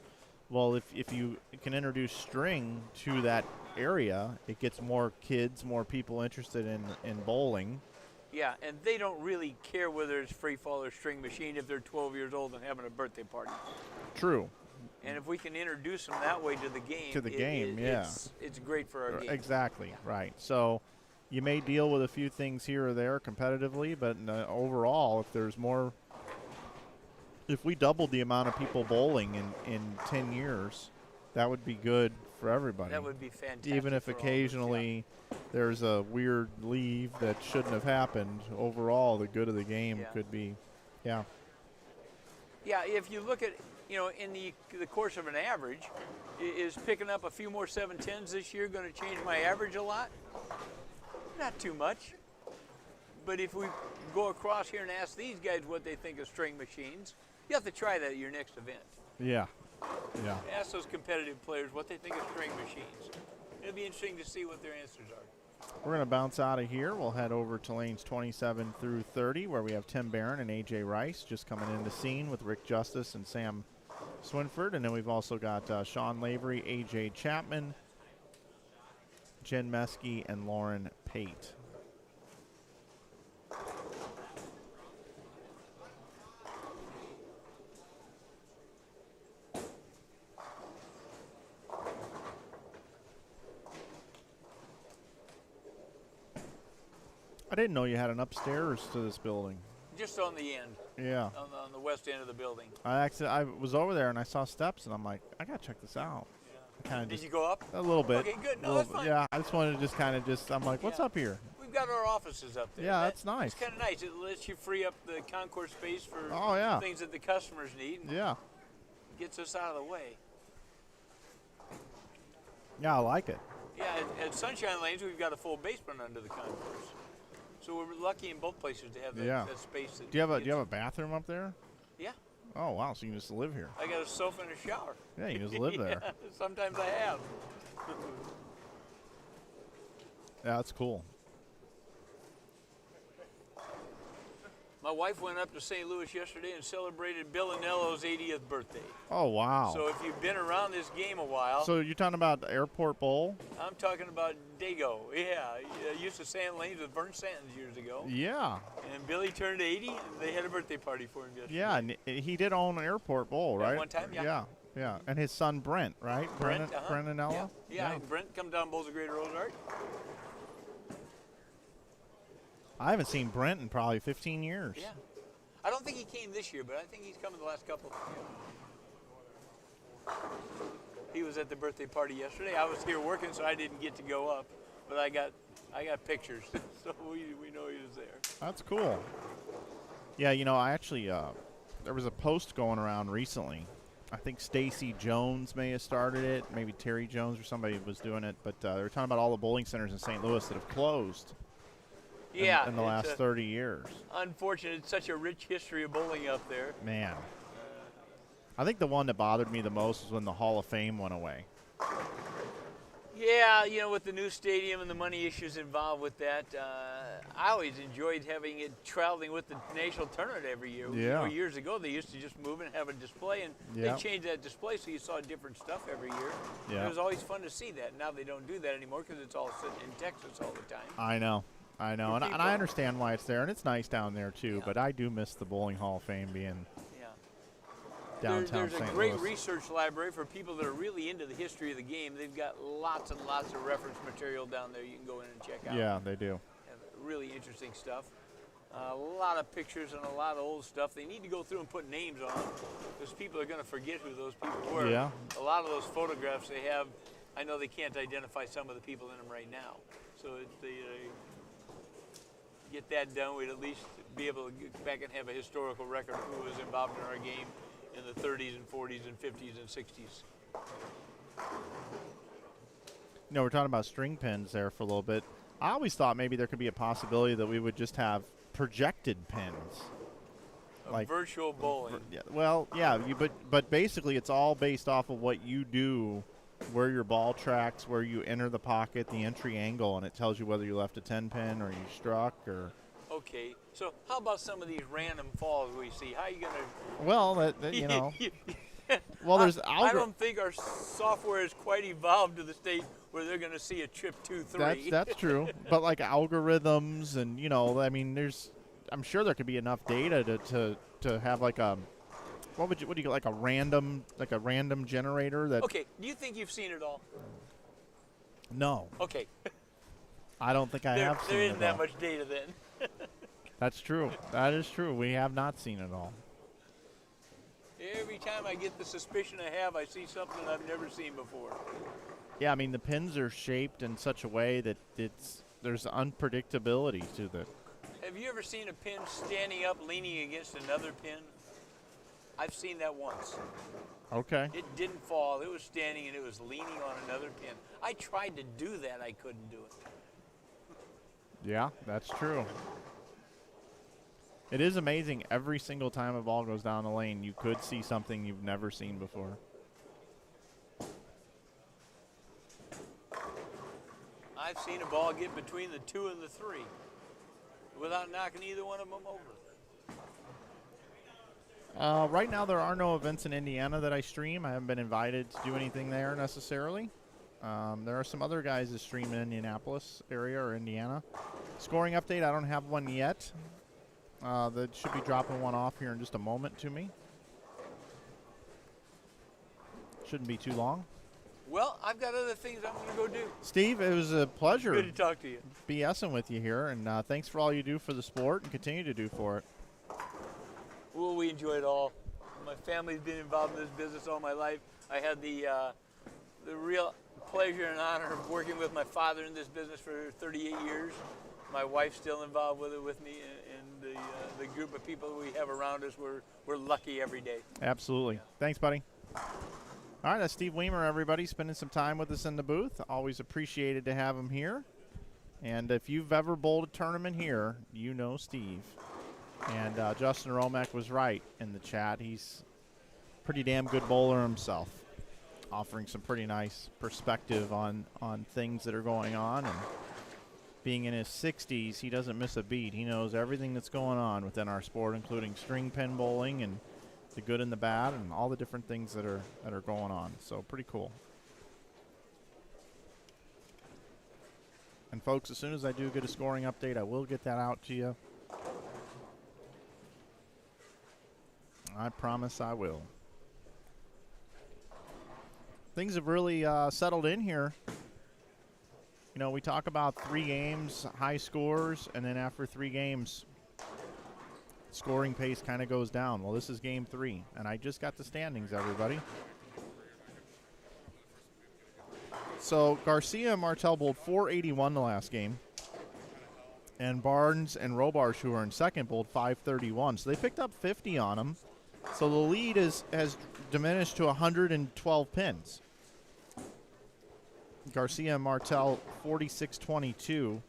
Well, if you can introduce string to that area, it gets more kids, more people interested in bowling. Yeah, and they don't really care whether it's free fall or string machine if they're 12 years old and having a birthday party. True. And if we can introduce them that way to the game, yeah. it's great for our game. Exactly, right. So you may deal with a few things here or there competitively, but overall, if we doubled the amount of people bowling in 10 years, that would be good for everybody. That would be fantastic. Even if for all of us, occasionally there's a weird leave that shouldn't have happened, overall, the good of the game could be, yeah. Yeah, if you look at, in the course of an average, is picking up a few more 710s this year going to change my average a lot? Not too much. But if we go across here and ask these guys what they think of string machines, you have to try that at your next event. Yeah. Ask those competitive players what they think of string machines. It'll be interesting to see what their answers are. We're going to bounce out of here. We'll head over to lanes 27 through 30, where we have Tim Barron and A.J. Rice just coming into scene with Rick Justice and Sam Swinford. And then we've also got Sean Lavery, A.J. Chapman, Jen Meskey, and Lauren Pate. I didn't know you had an upstairs to this building. Just on the end. Yeah. On the west end of the building. I was over there and I saw steps and I'm like, I gotta check this out. Yeah. Did you go up? A little bit. Okay, good. No, that's fine. Yeah, I just wanted to I'm like, what's up here? We've got our offices up there. Yeah, that's nice. It's kind of nice. It lets you free up the concourse space for things that the customers need. Yeah. Gets us out of the way. Yeah, I like it. Yeah, at Sunshine Lanes, we've got a full basement under the concourse. So we're lucky in both places to have that space. Do you have a bathroom up there? Yeah. Oh, wow, so you can just live here. I got a sofa and a shower. Yeah, you just live there. Yeah, sometimes I have. Yeah, that's cool. My wife went up to St. Louis yesterday and celebrated Bill and Nello's 80th birthday. Oh, wow. So if you've been around this game a while. So you're talking about the Airport Bowl? I'm talking about Dago. Yeah, I used to sand lanes with Vern Santons years ago. Yeah. And Billy turned 80, and they had a birthday party for him yesterday. Yeah, and he did own an Airport Bowl, right? At one time, yeah. Yeah. And his son Brent, right? Brent and Ella? Yeah, Brent come down Bowls of Greater Ozark. I haven't seen Brent in probably 15 years. Yeah. I don't think he came this year, but I think he's coming the last couple. He was at the birthday party yesterday. I was here working, so I didn't get to go up, but I got pictures, so we know he was there. That's cool. Yeah, I actually there was a post going around recently. I think Stacy Jones may have started it, maybe Terry Jones or somebody was doing it, but they were talking about all the bowling centers in St. Louis that have closed. In the last 30 years. Unfortunate. It's such a rich history of bowling up there. Man. I think the one that bothered me the most was when the Hall of Fame went away. Yeah, with the new stadium and the money issues involved with that, I always enjoyed having it traveling with the national tournament every year. Yeah. Years ago, they used to just move and have a display, and they changed that display so you saw different stuff every year. Yeah. It was always fun to see that. Now they don't do that anymore because it's all sitting in Texas all the time. I know, and I understand why it's there, and it's nice down there too. But I do miss the Bowling Hall of Fame being downtown St. Louis. There's a great research library for people that are really into the history of the game. They've got lots and lots of reference material down there you can go in and check out. Yeah, they do. Really interesting stuff. A lot of pictures and a lot of old stuff. They need to go through and put names on them because people are going to forget who those people were. Yeah. A lot of those photographs they have, I know they can't identify some of the people in them right now. So they get that done, we'd at least be able to get back and have a historical record of who was involved in our game in the 30s and 40s and 50s and 60s. We're talking about string pins there for a little bit. I always thought maybe there could be a possibility that we would just have projected pins. like virtual bowling. Yeah, well, yeah, but basically it's all based off of what you do, where your ball tracks, where you enter the pocket, the entry angle, and it tells you whether you left a 10 pin or you struck or. Okay, so how about some of these random falls we see? How are you gonna? Well, that you know. Well, there's I don't think our software is quite evolved to the state where they're gonna see a trip 2-3. That's true, but like algorithms and I mean, I'm sure there could be enough data to have like a. What do you like a random generator that? Okay, do you think you've seen it all? No. Okay. I don't think I have seen it all. There isn't that much data then. That's true. That is true. We have not seen it all. Every time I get the suspicion I have, I see something I've never seen before. Yeah, I mean the pins are shaped in such a way that there's unpredictability to the. Have you ever seen a pin standing up, leaning against another pin? I've seen that once. Okay. It didn't fall. It was standing and it was leaning on another pin. I tried to do that. I couldn't do it. Yeah, that's true. It is amazing. Every single time a ball goes down the lane, you could see something you've never seen before. I've seen a ball get between the 2 and the 3 without knocking either one of them over. Right now, there are no events in Indiana that I stream. I haven't been invited to do anything there necessarily. There are some other guys that stream in Indianapolis area or Indiana. Scoring update, I don't have one yet. That should be dropping one off here in just a moment to me. Shouldn't be too long. Well, I've got other things I'm going to go do. Steve, it was a pleasure Good to talk to you. BSing with you here, and thanks for all you do for the sport and continue to do for it. Well, we enjoy it all. My family's been involved in this business all my life. I had the real pleasure and honor of working with my father in this business for 38 years. My wife's still involved with it with me, and the group of people we have around us, we're lucky every day. Absolutely. Thanks, buddy. All right, that's Steve Weimer, everybody, spending some time with us in the booth. Always appreciated to have him here. And if you've ever bowled a tournament here, you know Steve. And Justin Romack was right in the chat. He's a pretty damn good bowler himself, offering some pretty nice perspective on things that are going on. And being in his 60s, he doesn't miss a beat. He knows everything that's going on within our sport, including string pin bowling and the good and the bad and all the different things that are going on. So pretty cool. And folks, as soon as I do get a scoring update, I will get that out to you. I promise I will. Things have really settled in here. You know, we talk about 3 games, high scores, and then after 3 games, scoring pace kind of goes down. Well, this is game 3, and I just got the standings, everybody. So Garcia and Martel bowled 481 the last game. And Barnes and Robarsh, who are in second, bowled 531. So they picked up 50 on them. So the lead has diminished to 112 pins. Garcia and Martel 46-22,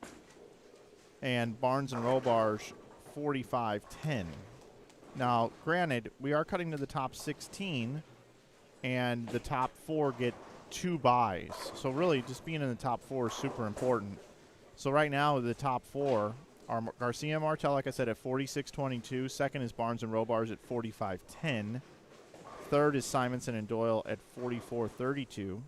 and Barnes and Robarsh 45-10. Now, granted, we are cutting to the top 16, and the top 4 get 2 buys. So really, just being in the top 4 is super important. So right now, the top 4 are Garcia and Martel, like I said, at 46-22. Second is Barnes and Robarsh at 45-10. Third is Simonson and Doyle at 44-32.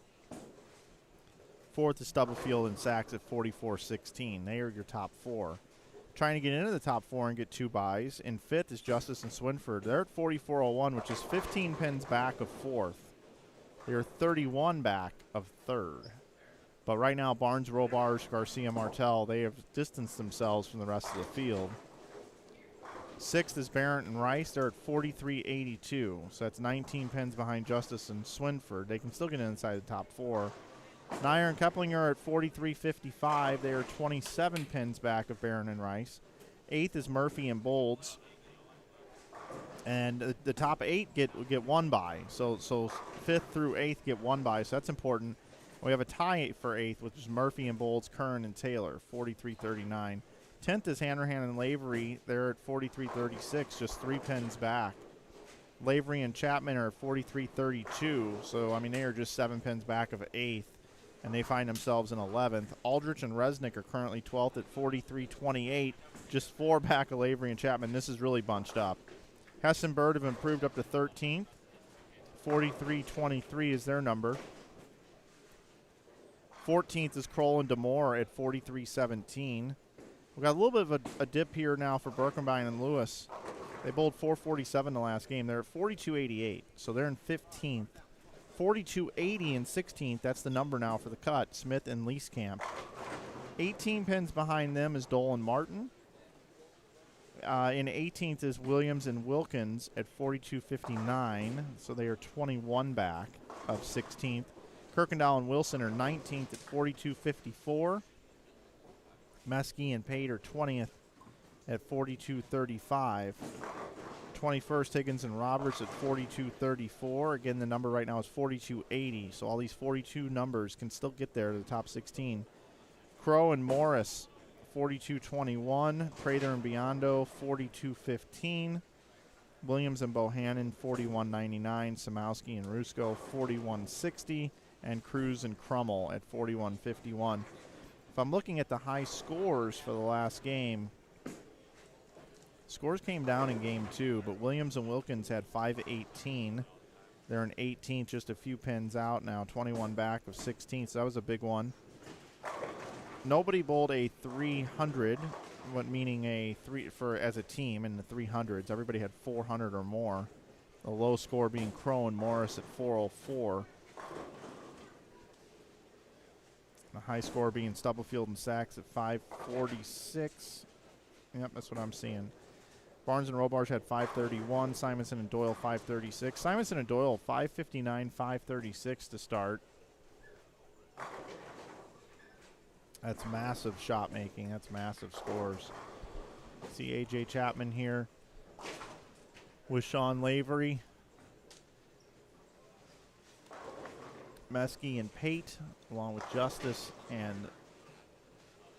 Fourth is Stubblefield and Sachs at 44-16. They are your top 4. Trying to get into the top 4 and get 2 buys. In fifth is Justice and Swinford. They're at 44-01, which is 15 pins back of fourth. They're 31 back of third. But right now, Barnes, Robarsh, Garcia, Martel, they have distanced themselves from the rest of the field. Sixth is Barron and Rice. They're at 43-82. So that's 19 pins behind Justice and Swinford. They can still get inside the top 4. Nyer and Keplinger are at 43-55. They are 27 pins back of Barron and Rice. Eighth is Murphy and Bolds. And the top 8 get 1 bye. So fifth through 8th get 1 bye. So that's important. We have a tie for 8th, which is Murphy and Bolds, Curran and Taylor, 43-39. 10th is Hanrahan and Lavery. They're at 43.36, just 3 pins back. Lavery and Chapman are at 43.32, so, I mean, they are just 7 pins back of 8th, and they find themselves in 11th. Aldrich and Resnick are currently 12th at 43.28, just 4 back of Lavery and Chapman. This is really bunched up. Hess and Bird have improved up to 13th. 43.23 is their number. 14th is Kroll and DeMore at 43.17. We've got a little bit of a dip here now for Birkenbein and Lewis. They bowled 447 the last game. They're at 42.88, so they're in 15th. 42.80 in 16th. That's the number now for the cut. Smith and Leeskamp. 18 pins behind them is Dole and Martin. In 18th is Williams and Wilkins at 42.59, so they are 21 back of 16th. Kirkendall and Wilson are 19th at 42.54. Meskey and Pate are 20th at 42.35. 21st, Higgins and Roberts at 42.34. Again, the number right now is 42.80, so all these 42 numbers can still get there to the top 16. Crow and Morris, 42.21. Prather and Biondo, 42.15. Williams and Bohannon, 41.99. Samowski and Rusko, 41.60. And Cruz and Crummel at 41.51. If I'm looking at the high scores for the last game, scores came down in game 2, but Williams and Wilkins had 518. They're in 18th, just a few pins out now, 21 back of 16th, so that was a big one. Nobody bowled a 300, what meaning a 3 for as a team in the 300s. Everybody had 400 or more. The low score being Crow and Morris at 404. The high score being Stubblefield and Sachs at 546. Yep, that's what I'm seeing. Barnes and Robarge had 531. Simonson and Doyle 536. Simonson and Doyle 559, 536 to start. That's massive shot making. That's massive scores. See A.J. Chapman here with Sean Lavery. Meskey and Pate, along with Justice and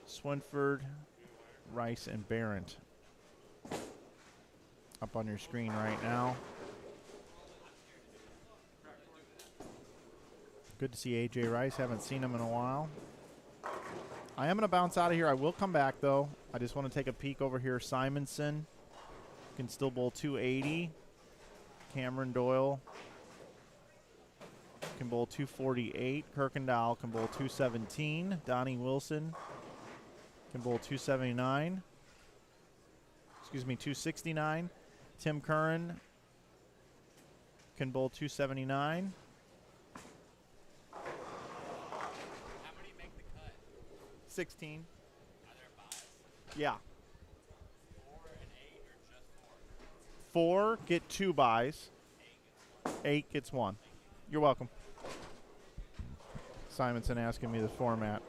Swinford, Rice and Barron. Up on your screen right now. Good to see A.J. Rice. Haven't seen him in a while. I am going to bounce out of here. I will come back, though. I just want to take a peek over here. Simonson can still bowl 280. Cameron Doyle can bowl 248. Kirkendall can bowl 217. Donnie Wilson can bowl 279. Excuse me, 269. Tim Curran can bowl 279. How many make the cut? 16. Are there buys? Yeah. 4 and 8 or just 4 get 2 buys. 8 gets 1. You're welcome. Simonson asking me the format.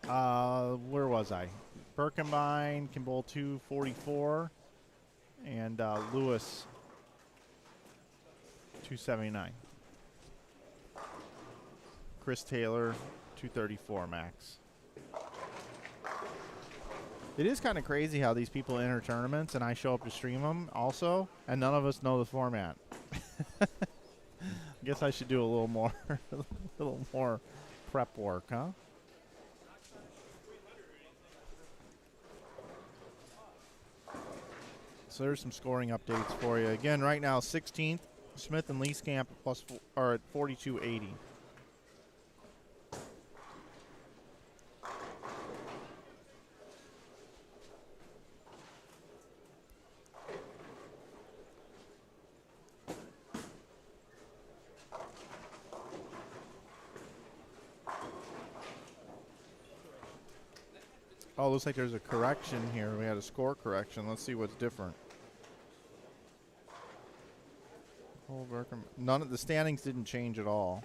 Where was I? Birkenbein can bowl 244. And Lewis 279. Chris Taylor 234 max. It is kind of crazy how these people enter tournaments and I show up to stream them also, and none of us know the format. I guess I should do a little more, a little more prep work, huh? So there's some scoring updates for you. Again, right now, 16th, Smith and Leeskamp are at 42.80. Oh, looks like there's a correction here. We had a score correction. Let's see what's different. None of the standings didn't change at all.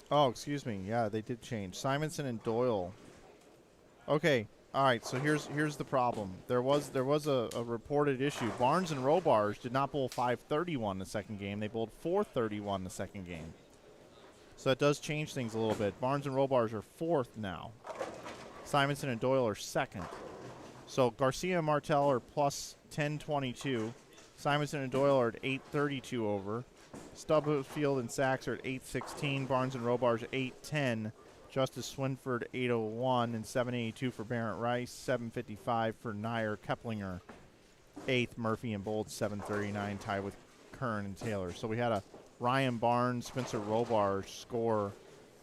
Oh, excuse me. Yeah, they did change. Simonson and Doyle. Okay. All right. So here's the problem. There was a reported issue. Barnes and Robarge did not bowl 531 the second game. They bowled 431 the second game. So that does change things a little bit. Barnes and Robars are fourth now. Simonson and Doyle are second. So Garcia and Martel are plus 1022. Simonson and Doyle are at 832 over. Stubblefield and Sachs are at 816. Barnes and Robars 810. Justice Swinford 801 and 782 for Barrett Rice. 755 for Nyer Keplinger. 8th, Murphy and Bold 739, tied with Kern and Taylor. So we had a Ryan Barnes, Spencer Robar score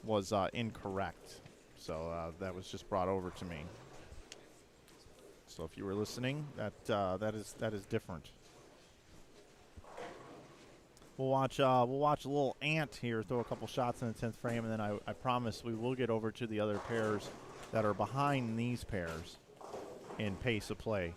was incorrect. So that was just brought over to me. So if you were listening, that is different. We'll watch a little Ant here throw a couple shots in the 10th frame, and then I promise we will get over to the other pairs that are behind these pairs in pace of play.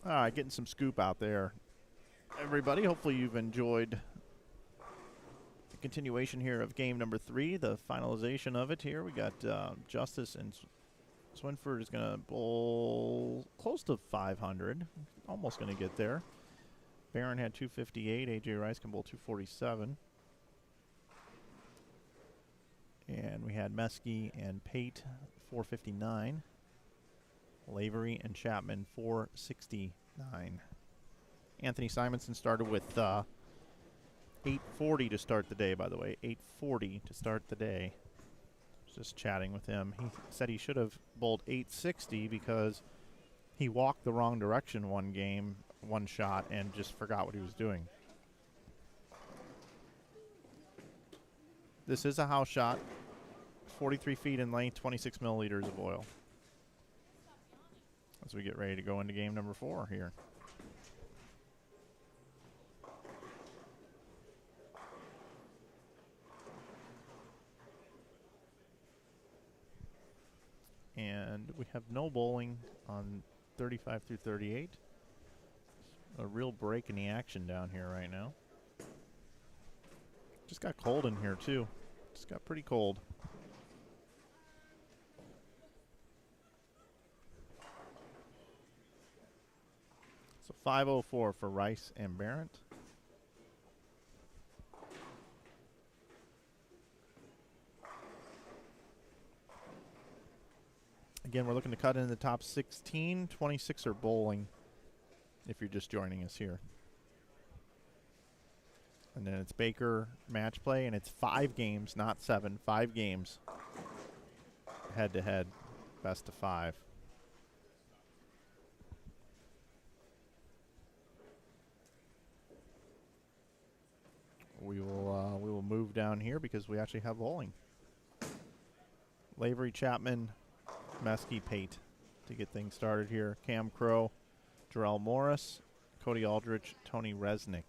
All right, getting some scoop out there, everybody. Hopefully you've enjoyed the continuation here of game number 3, the finalization of it here. We got Justice and Swinford is going to bowl close to 500, almost going to get there. Barron had 258. A.J. Rice can bowl 247. And we had Meskey and Pate 459. Lavery and Chapman 469. Anthony Simonson started with 840 to start the day, by the way. 840 to start the day. Just chatting with him. He said he should have bowled 860 because he walked the wrong direction one shot, and just forgot what he was doing. This is a house shot. 43 feet in length, 26 milliliters of oil. As we get ready to go into game number 4 here. And we have no bowling on 35 through 38. A real break in the action down here right now. Just got cold in here too. Just got pretty cold. So 504 for Rice and Barron. Again, we're looking to cut in the top 16. 26 are bowling if you're just joining us here. And then it's Baker match play, and it's 5 games, not 7. 5 games head-to-head, best of 5. We will move down here because we actually have bowling. Lavery, Chapman, Meskey, Pate to get things started here. Cam Crow, Jarrell Morris, Cody Aldrich, Tony Resnick.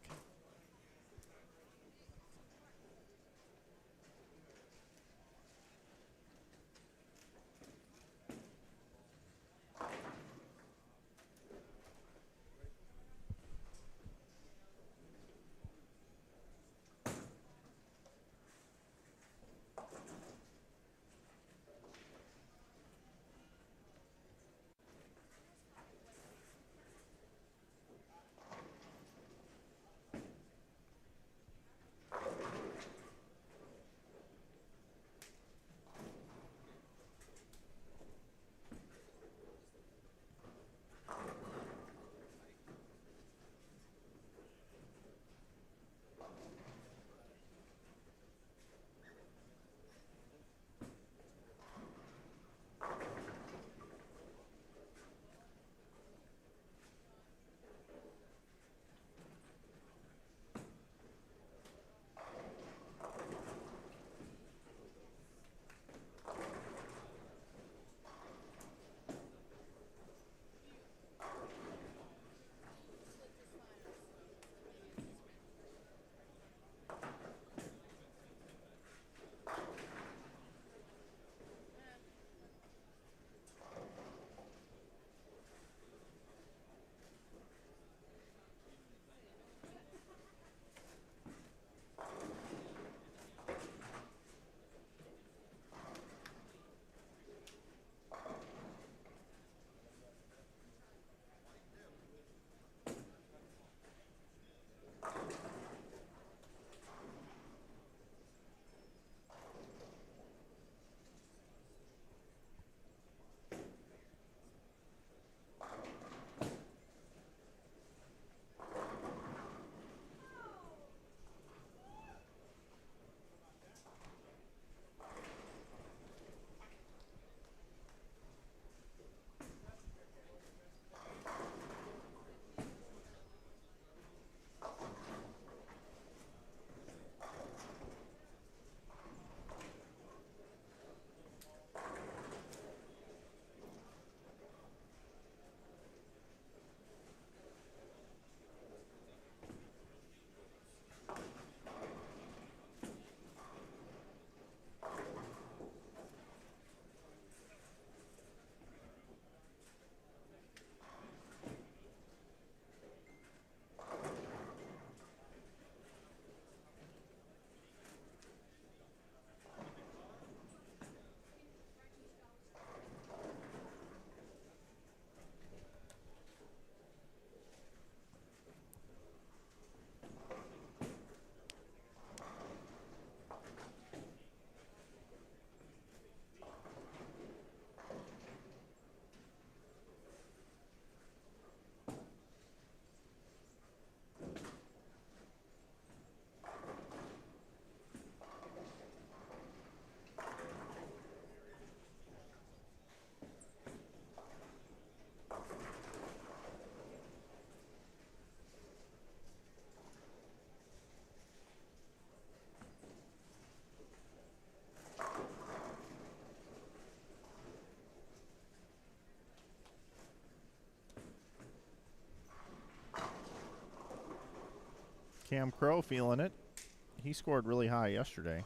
Cam Crow feeling it. He scored really high yesterday.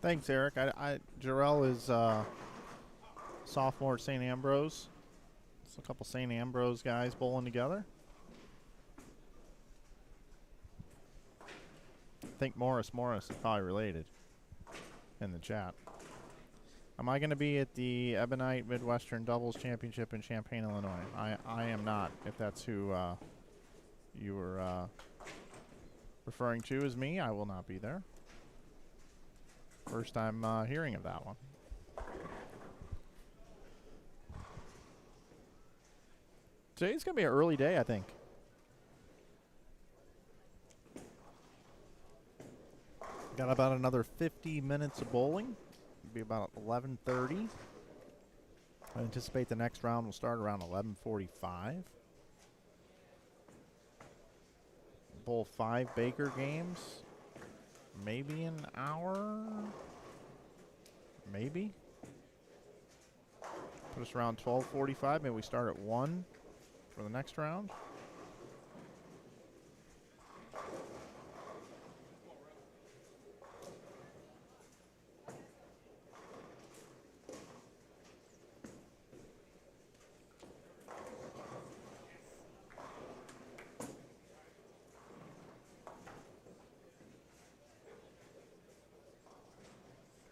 Thanks, Eric. Jarrell is sophomore at St. Ambrose. It's a couple St. Ambrose guys bowling together. I think Morris is probably related in the chat. Am I going to be at the Ebonite Midwestern Doubles Championship in Champaign, Illinois? I am not, if that's who you were referring to as me. I will not be there. First time hearing of that one. Today's going to be an early day, I think. Got about another 50 minutes of bowling. It'll be about 11:30. I anticipate the next round will start around 11:45. Bowl 5 Baker games. Maybe an hour. Maybe. Put us around 12:45. Maybe we start at 1 for the next round.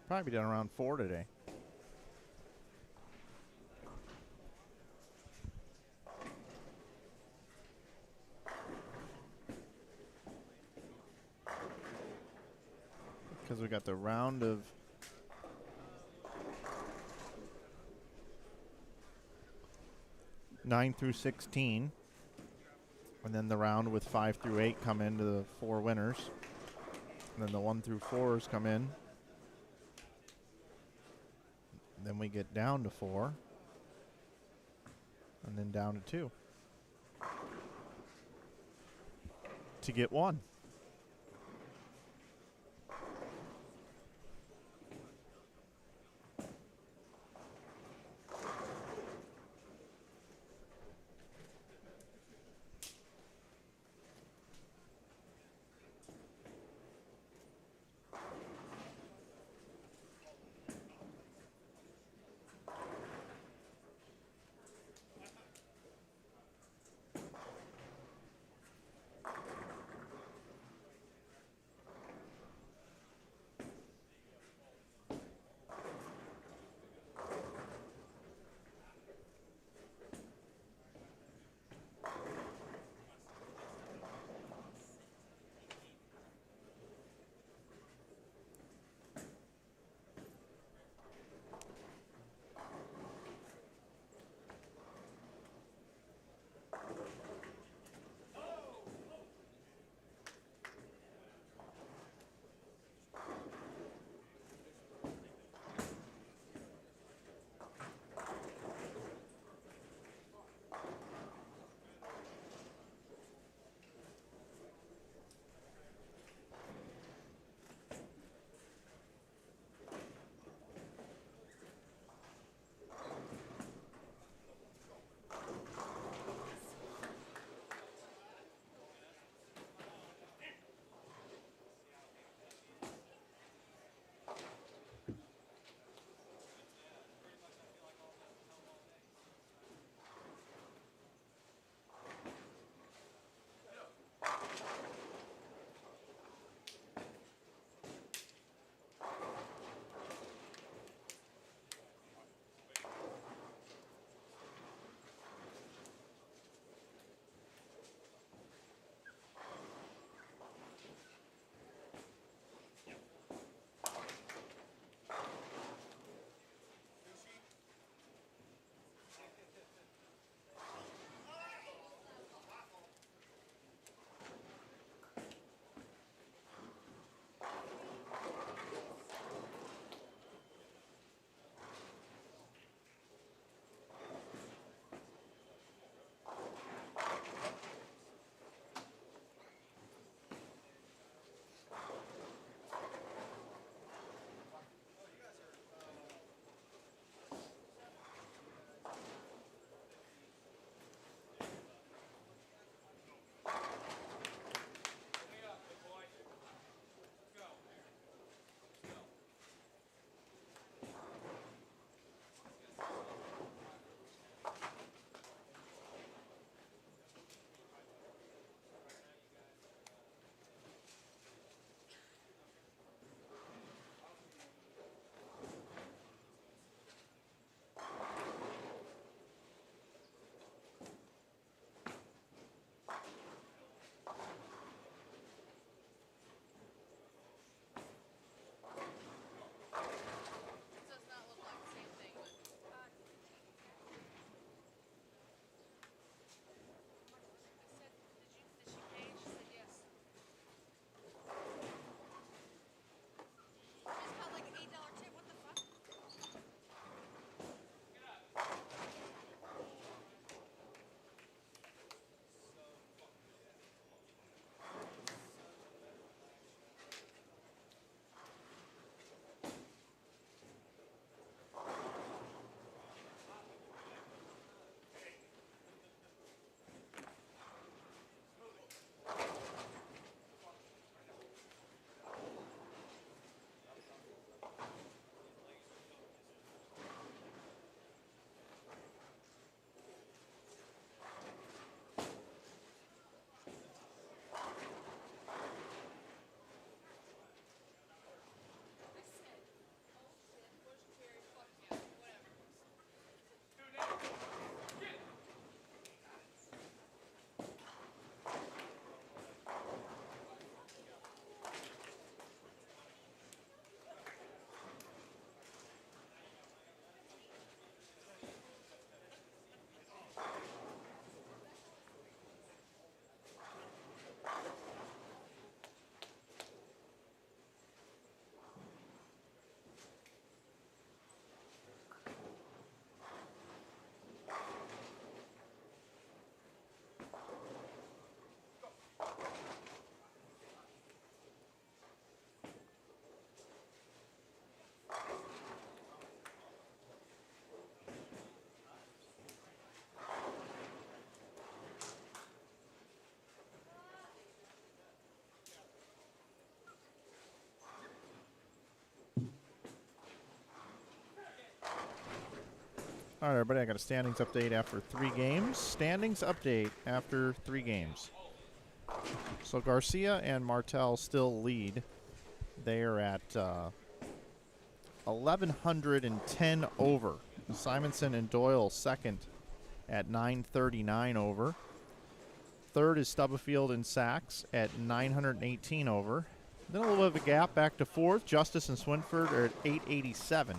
Probably be done around 4 today. Because we got the round of nine through 16, and then the round with 5 through 8 come into the 4 winners, and then the 1 through 4s come in. Then we get down to 4, and then down to 2 to get 1. All right, everybody, I got a standings update after 3 games. Standings update after 3 games. So Garcia and Martel still lead. They are at 1,110 over. Simonson and Doyle second at 939 over. Third is Stubblefield and Sachs at 918 over. Then a little bit of a gap back to fourth. Justice and Swinford are at 887.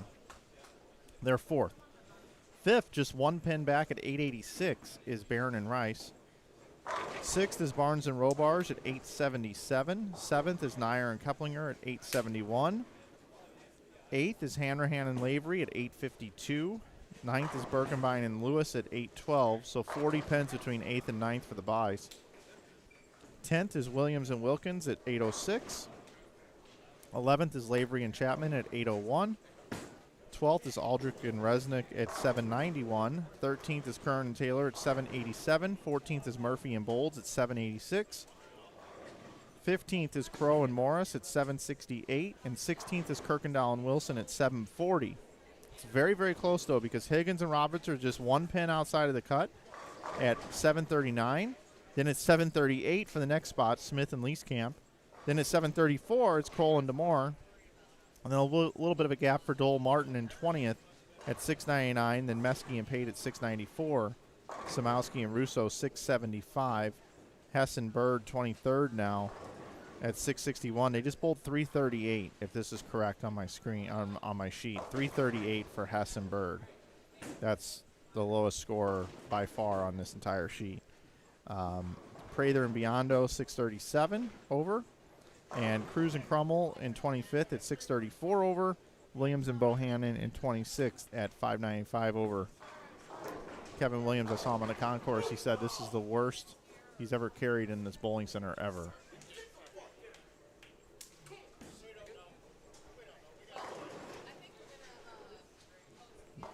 They're fourth. Fifth, just 1 pin back at 886, is Barron and Rice. Sixth is Barnes and Robars at 877. Seventh is Nyer and Keplinger at 871. Eighth is Hanrahan and Lavery at 852. Ninth is Birkenbein and Lewis at 812. So 40 pins between 8th and 9th for the buys. 10th is Williams and Wilkins at 806. 11th is Lavery and Chapman at 801. 12th is Aldrich and Resnick at 791. 13th is Kern and Taylor at 787. 14th is Murphy and Bolds at 786. 15th is Crow and Morris at 768. And 16th is Kirkendall and Wilson at 740. It's very, very close, though, because Higgins and Roberts are just 1 pin outside of the cut at 739. Then it's 738 for the next spot, Smith and Leeskamp. Then at 734, it's Kroll and DeMore. And then a little bit of a gap for Dole Martin in 20th at 699. Then Meski and Pate at 694. Samowski and Russo 675. Hess and Bird 23rd now at 661. They just bowled 338, if this is correct on my screen, on my sheet. 338 for Hess and Bird. That's the lowest score by far on this entire sheet. Prather and Biondo 637 over. And Cruz and Crummel in 25th at 634 over. Williams and Bohannon in 26th at 595 over. Kevin Williams, I saw him on the concourse. He said this is the worst he's ever carried in this bowling center ever.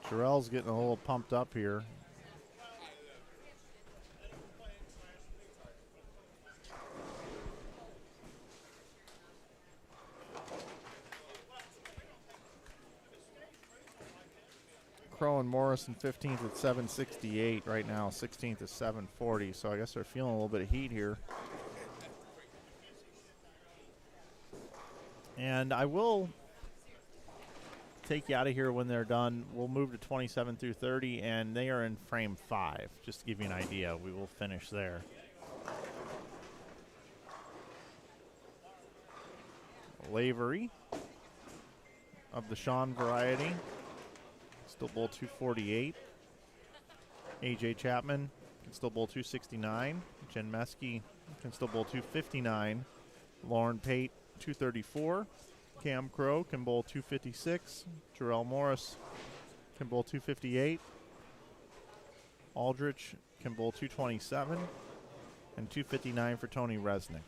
Jarrell's getting a little pumped up here. Crow and Morrison 15th at 768 right now. 16th at 740. So I guess they're feeling a little bit of heat here. And I will take you out of here when they're done. We'll move to 27 through 30, and they are in frame 5. Just to give you an idea, we will finish there. Lavery of the Sean variety. Still bowl 248. AJ Chapman can still bowl 269. Jen Meski can still bowl 259. Lauren Pate 234. Cam Crow can bowl 256. Jarrell Morris can bowl 258. Aldrich can bowl 227. And 259 for Tony Resnick.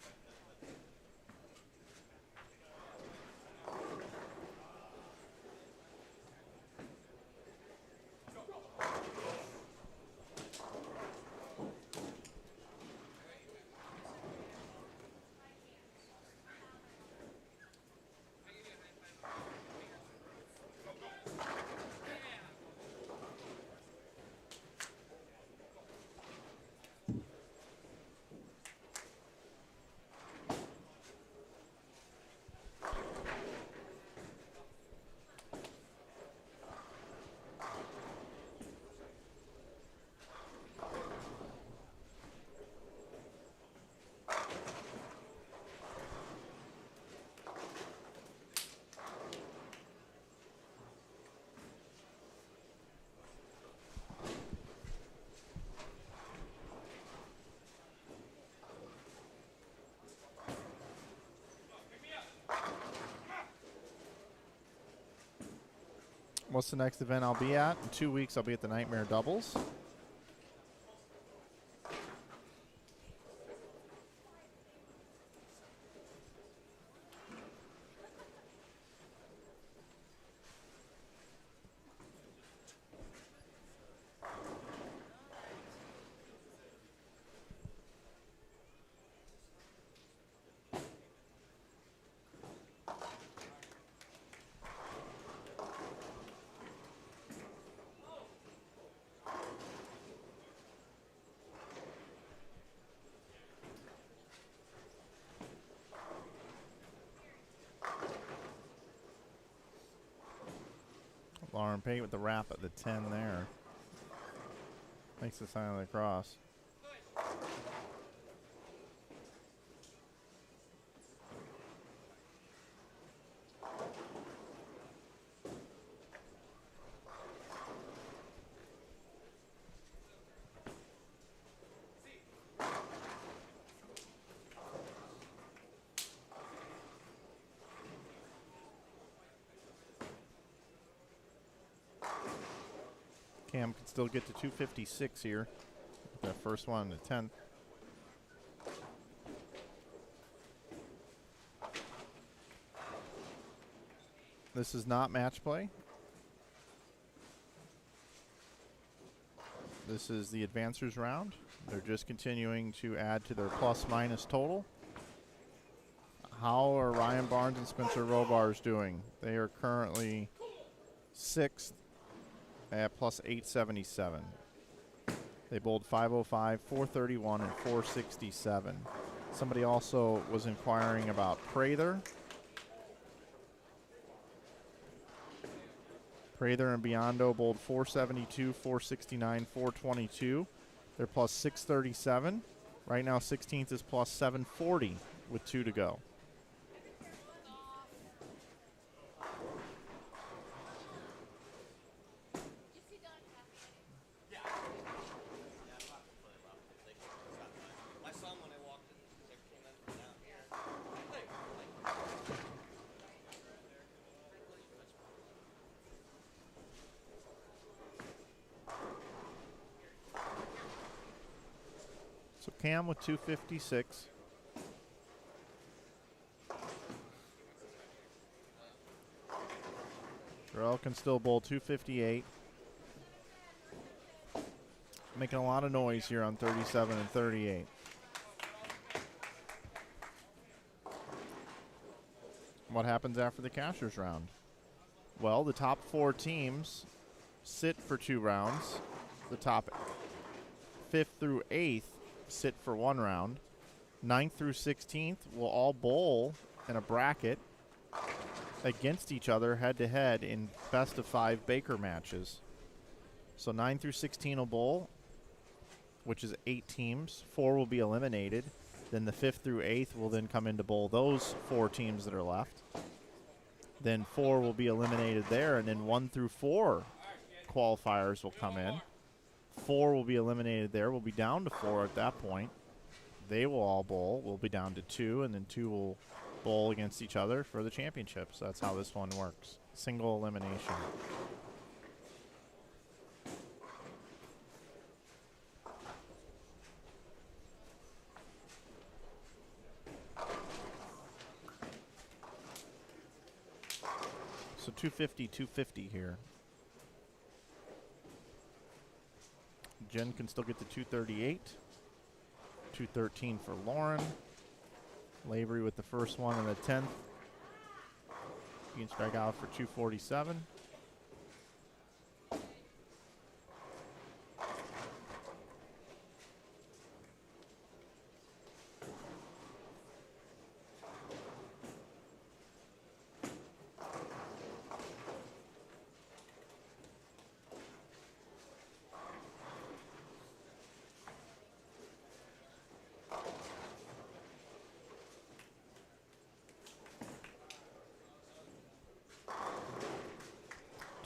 What's the next event I'll be at? In 2 weeks, I'll be at the Nightmare Doubles. Lauren Pate with the wrap at the 10 there. Makes the sign of the cross. Cam can still get to 256 here. That first one, the 10th. This is not match play. This is the advancers round. They're just continuing to add to their plus-minus total. How are Ryan Barnes and Spencer Robars doing? They are currently 6th at plus 877. They bowled 505, 431, and 467. Somebody also was inquiring about Prather. Prather and Biondo bowled 472, 469, 422. They're plus 637. Right now, 16th is plus 740 with 2 to go. So Cam with 256. Terrell can still bowl 258. Making a lot of noise here on 37 and 38. What happens after the cashers round? Well, the top 4 teams sit for 2 rounds. The top 5th through 8th sit for 1 round. 9th through 16th will all bowl in a bracket against each other head-to-head in best-of-5 Baker matches. So 9 through 16 will bowl, which is 8 teams. 4 will be eliminated. Then the 5th through 8th will then come in to bowl those 4 teams that are left. Then 4 will be eliminated there, and then 1 through 4 qualifiers will come in. 4 will be eliminated there. We'll be down to 4 at that point. They will all bowl. We'll be down to 2, and then 2 will bowl against each other for the championship. So that's how this one works. Single elimination. So 250, 250 here. Jen can still get to 238. 213 for Lauren. Lavery with the first one and the 10th. You can strike out for 247.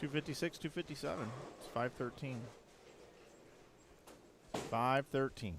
$256, $257. It's 513. 513.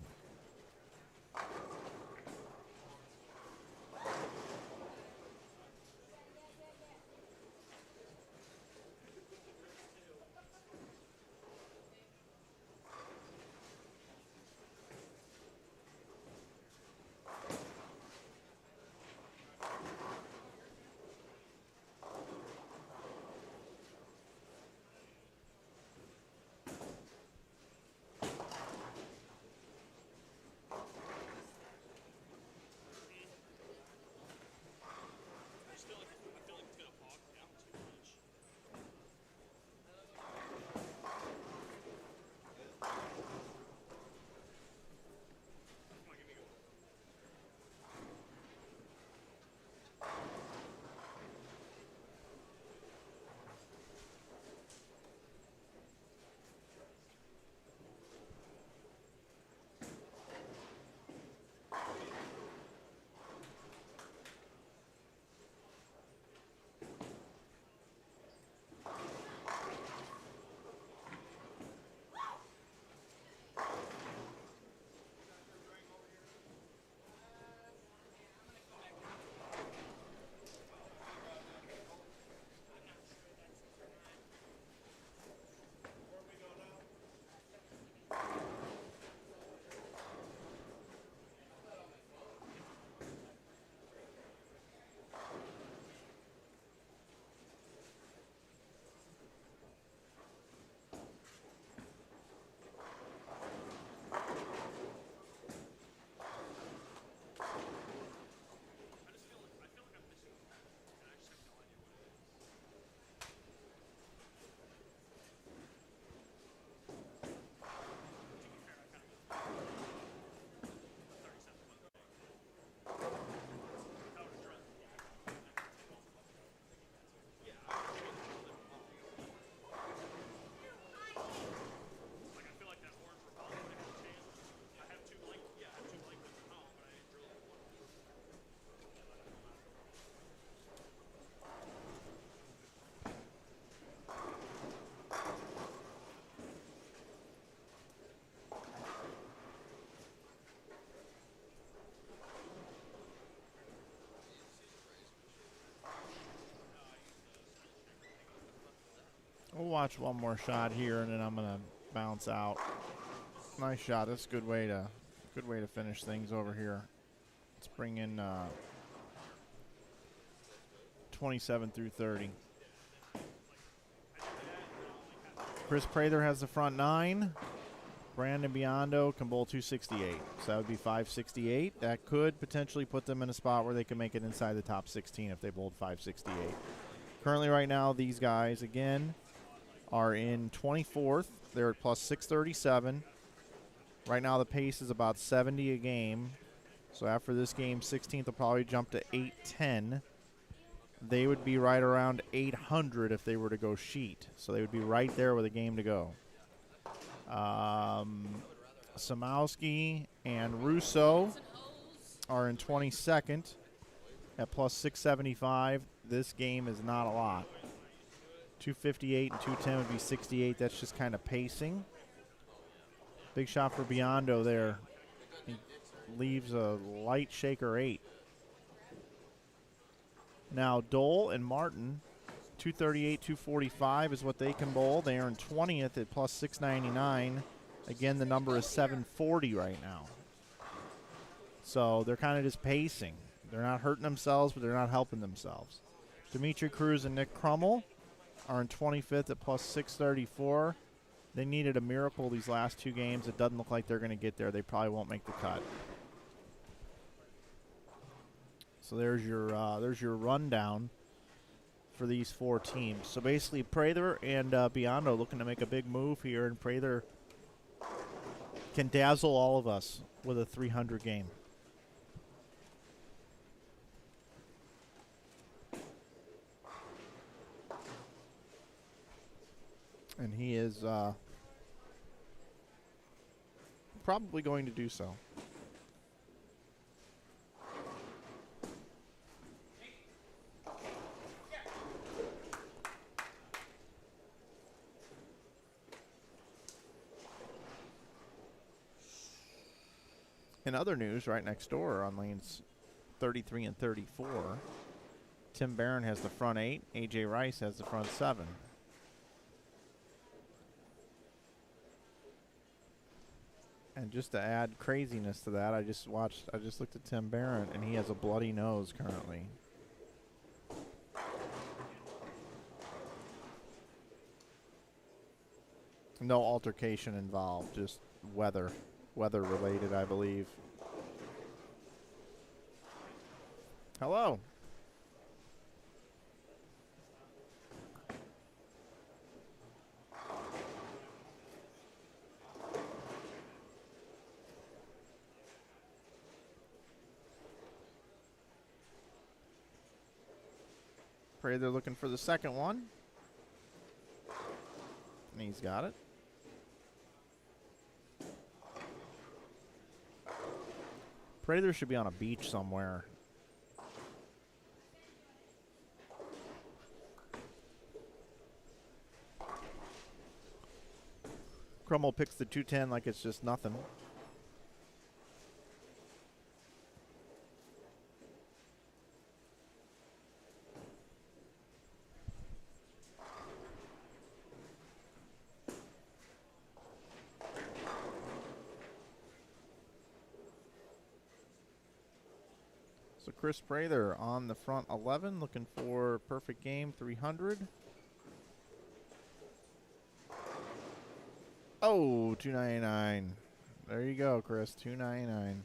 watch one more shot here, and then I'm gonna bounce out. Nice shot. That's a good way to finish things over here. Let's bring in 27 through 30. Chris Prather has the front 9. Brandon Biondo can bowl 268. So that would be 568. That could potentially put them in a spot where they can make it inside the top 16 if they bowled 568. Currently right now, these guys, again, are in 24th. They're at plus 637. Right now the pace is about 70 a game. So after this game, 16th will probably jump to 810. They would be right around 800 if they were to go sheet. So they would be right there with a game to go. Samowski and Russo are in 22nd at plus 675. This game is not a lot. 258 and 210 would be 68. That's just kind of pacing. Big shot for Biondo there. He leaves a light shaker 8. Now Dole and Martin, 238, 245 is what they can bowl. They are in 20th at plus 699. Again, the number is 740 right now. So they're kind of just pacing. They're not hurting themselves, but they're not helping themselves. Dimitri Cruz and Nick Crummell are in 25th at plus 634. They needed a miracle these last 2 games. It doesn't look like they're going to get there. They probably won't make the cut. So there's your rundown for these 4 teams. So basically, Prather and Biondo looking to make a big move here, and Prather can dazzle all of us with a 300 game. And he is probably going to do so. In other news, right next door on lanes 33 and 34, Tim Barron has the front 8. A.J. Rice has the front 7. And just to add craziness to that, I just looked at Tim Barron, and he has a bloody nose currently. No altercation involved, just weather related, I believe. Hello. Pray they're looking for the second one. And he's got it. Prather should be on a beach somewhere. Crummell picks the 210 like it's just nothing. So Chris Prather on the front 11, looking for perfect game 300. Oh, 299. There you go, Chris, 299.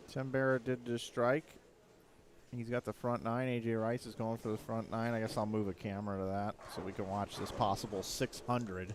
Tim Barrett did just strike. He's got the front 9. A.J. Rice is going for the front 9. I guess I'll move a camera to that so we can watch this possible 600.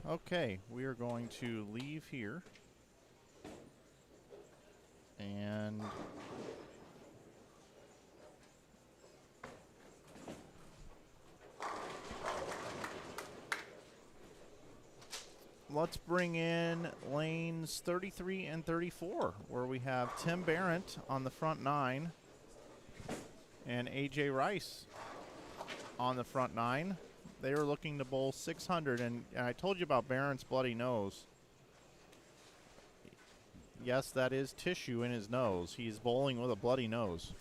Okay, we are going to leave here. And let's bring in lanes 33 and 34, where we have Tim Barron on the front 9 and A.J. Rice on the front 9. They were looking to bowl 600, and I told you about Barron's bloody nose. Yes, that is tissue in his nose. He's bowling with a bloody nose.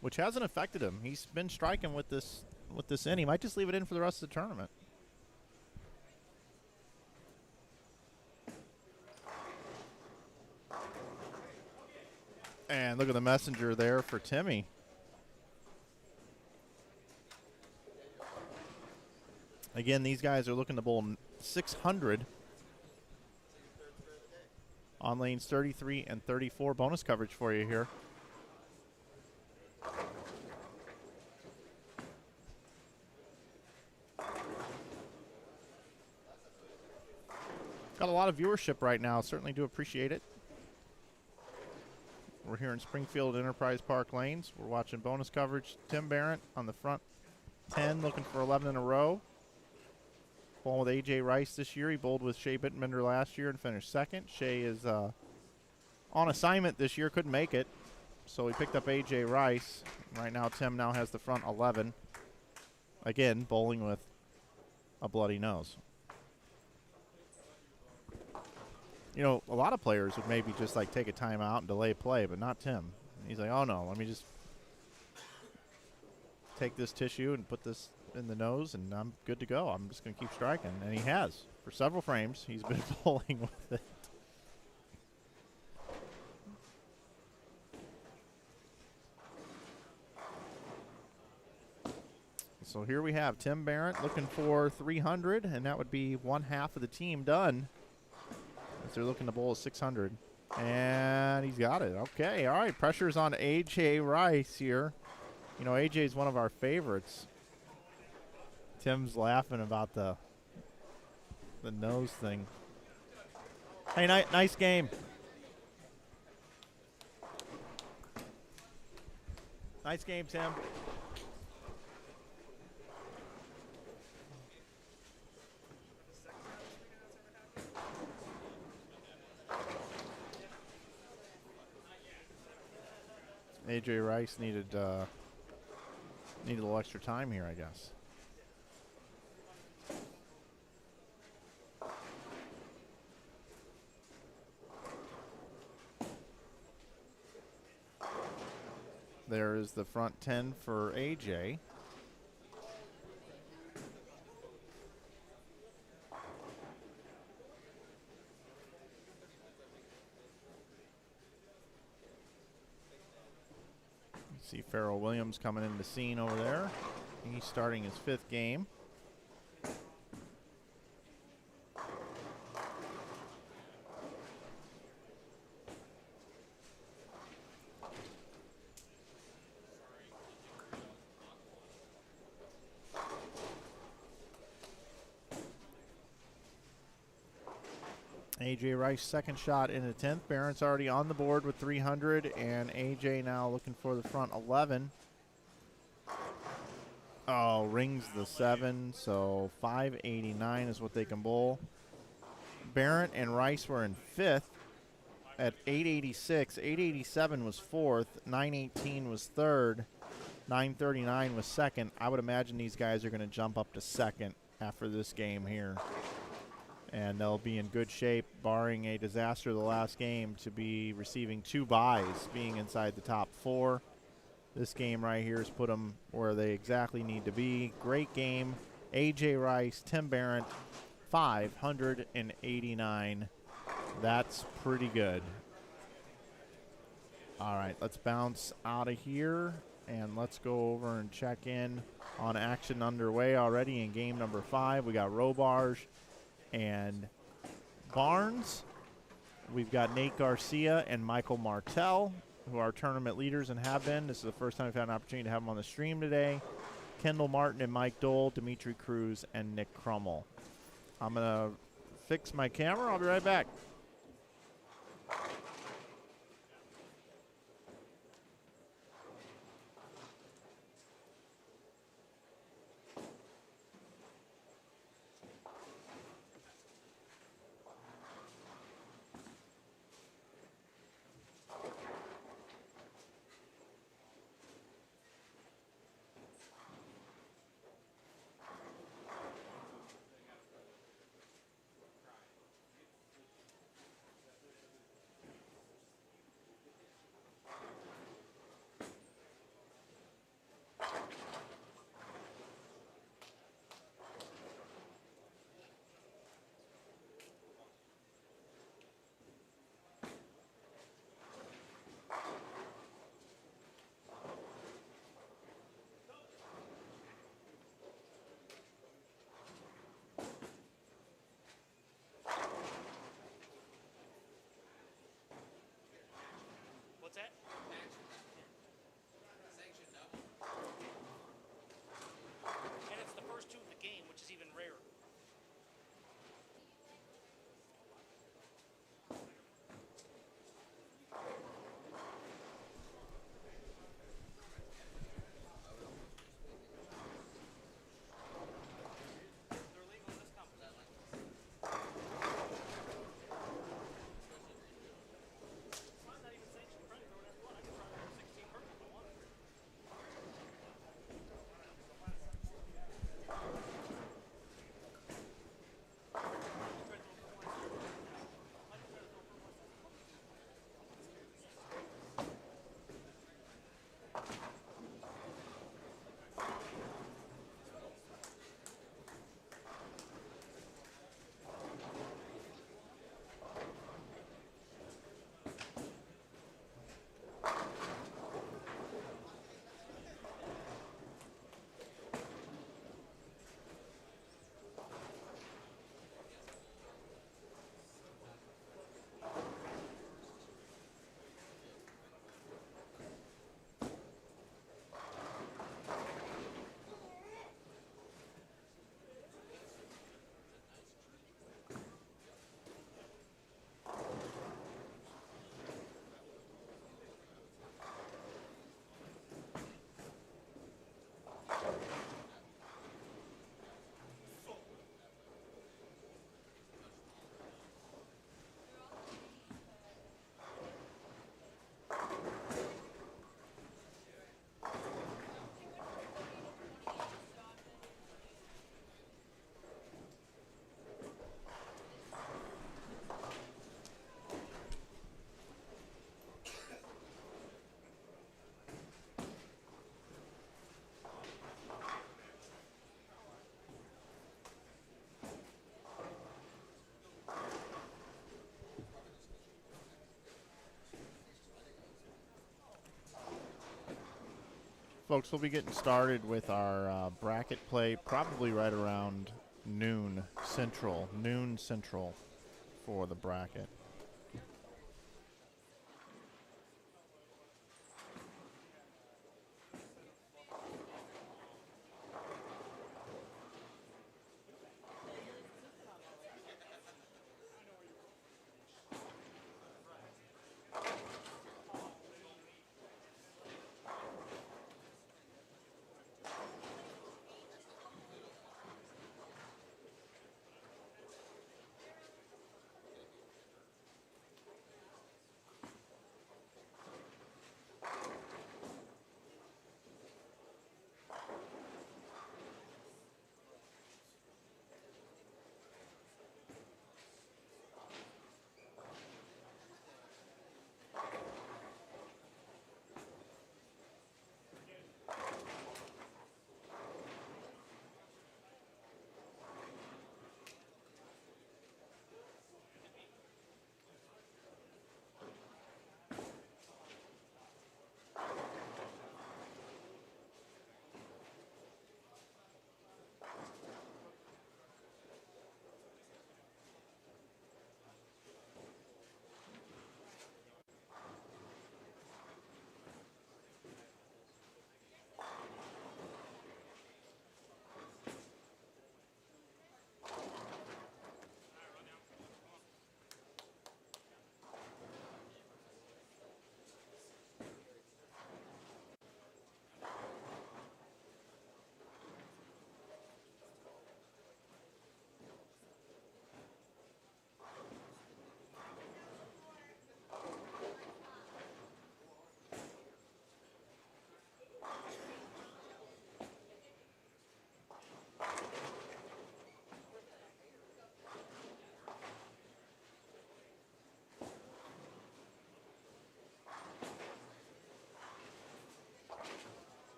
Which hasn't affected him. He's been striking with this in. He might just leave it in for the rest of the tournament. And look at the messenger there for Timmy. Again, these guys are looking to bowl 600 on lanes 33 and 34. Bonus coverage for you here. Got a lot of viewership right now. Certainly do appreciate it. We're here in Springfield Enterprise Park lanes. We're watching bonus coverage. Tim Barron on the front 10, looking for 11 in a row. Bowling with A.J. Rice this year. He bowled with Shea Bittenbender last year and finished second. Shea is on assignment this year, couldn't make it, so he picked up A.J. Rice. Right now, Tim now has the front 11. Again, bowling with a bloody nose. You know, a lot of players would maybe just like take a timeout and delay play, but not Tim. He's like, oh no, let me just take this tissue and put this in the nose and I'm good to go. I'm just going to keep striking. And he has. For several frames, he's been bowling with it. So here we have Tim Barron looking for 300, and that would be one half of the team done. As they're looking to bowl a 600. And he's got it. Okay, all right. Pressure's on A.J. Rice here. You know, A.J. is one of our favorites. Tim's laughing about the nose thing. Hey, nice game. Nice game, Tim. A.J. Rice needed a little extra time here, I guess. There is the front 10 for A.J. See Farrell Williams coming into the scene over there. He's starting his 5th game. A.J. Rice, second shot in the 10th. Barron's already on the board with 300, and A.J. now looking for the front 11. Oh, rings the 7, so 589 is what they can bowl. Barron and Rice were in 5th at 886. 887 was 4th. 918 was 3rd. 939 was 2nd. I would imagine these guys are going to jump up to 2nd after this game here. And they'll be in good shape, barring a disaster the last game, to be receiving 2 byes, being inside the top 4. This game right here has put them where they exactly need to be. Great game. A.J. Rice, Tim Barron, 589. That's pretty good. All right, let's bounce out of here, and let's go over and check in on action underway already in game number 5. We got Robarge and Barnes. We've got Nate Garcia and Michael Martell who are tournament leaders and have been. This is the first time we've had an opportunity to have them on the stream today. Kendall Martin and Mike Dole, Dimitri Cruz, and Nick Crummel. I'm going to fix my camera. I'll be right back. What's that? And it's the first two of the game, which is even rarer. They're legal in this company. Mine's not even sanctioned. Try to throw it at one. I can try to throw 16 purple if I want. Folks, we'll be getting started with our bracket play probably right around noon central for the bracket.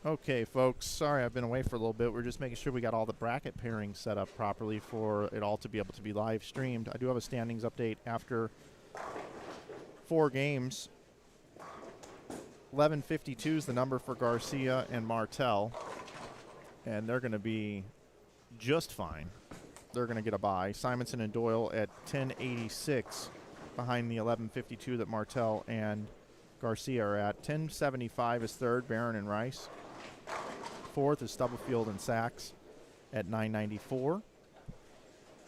Okay, folks, sorry I've been away for a little bit. We're just making sure we got all the bracket pairings set up properly for it all to be able to be live streamed. I do have a standings update after 4 games. 1152 is the number for Garcia and Martel, and they're going to be just fine. They're going to get a bye. Simonson and Doyle at 1086 behind the 1152 that Martel and Garcia are at. 1075 is third, Barron and Rice. Fourth is Stubblefield and Sachs at 994.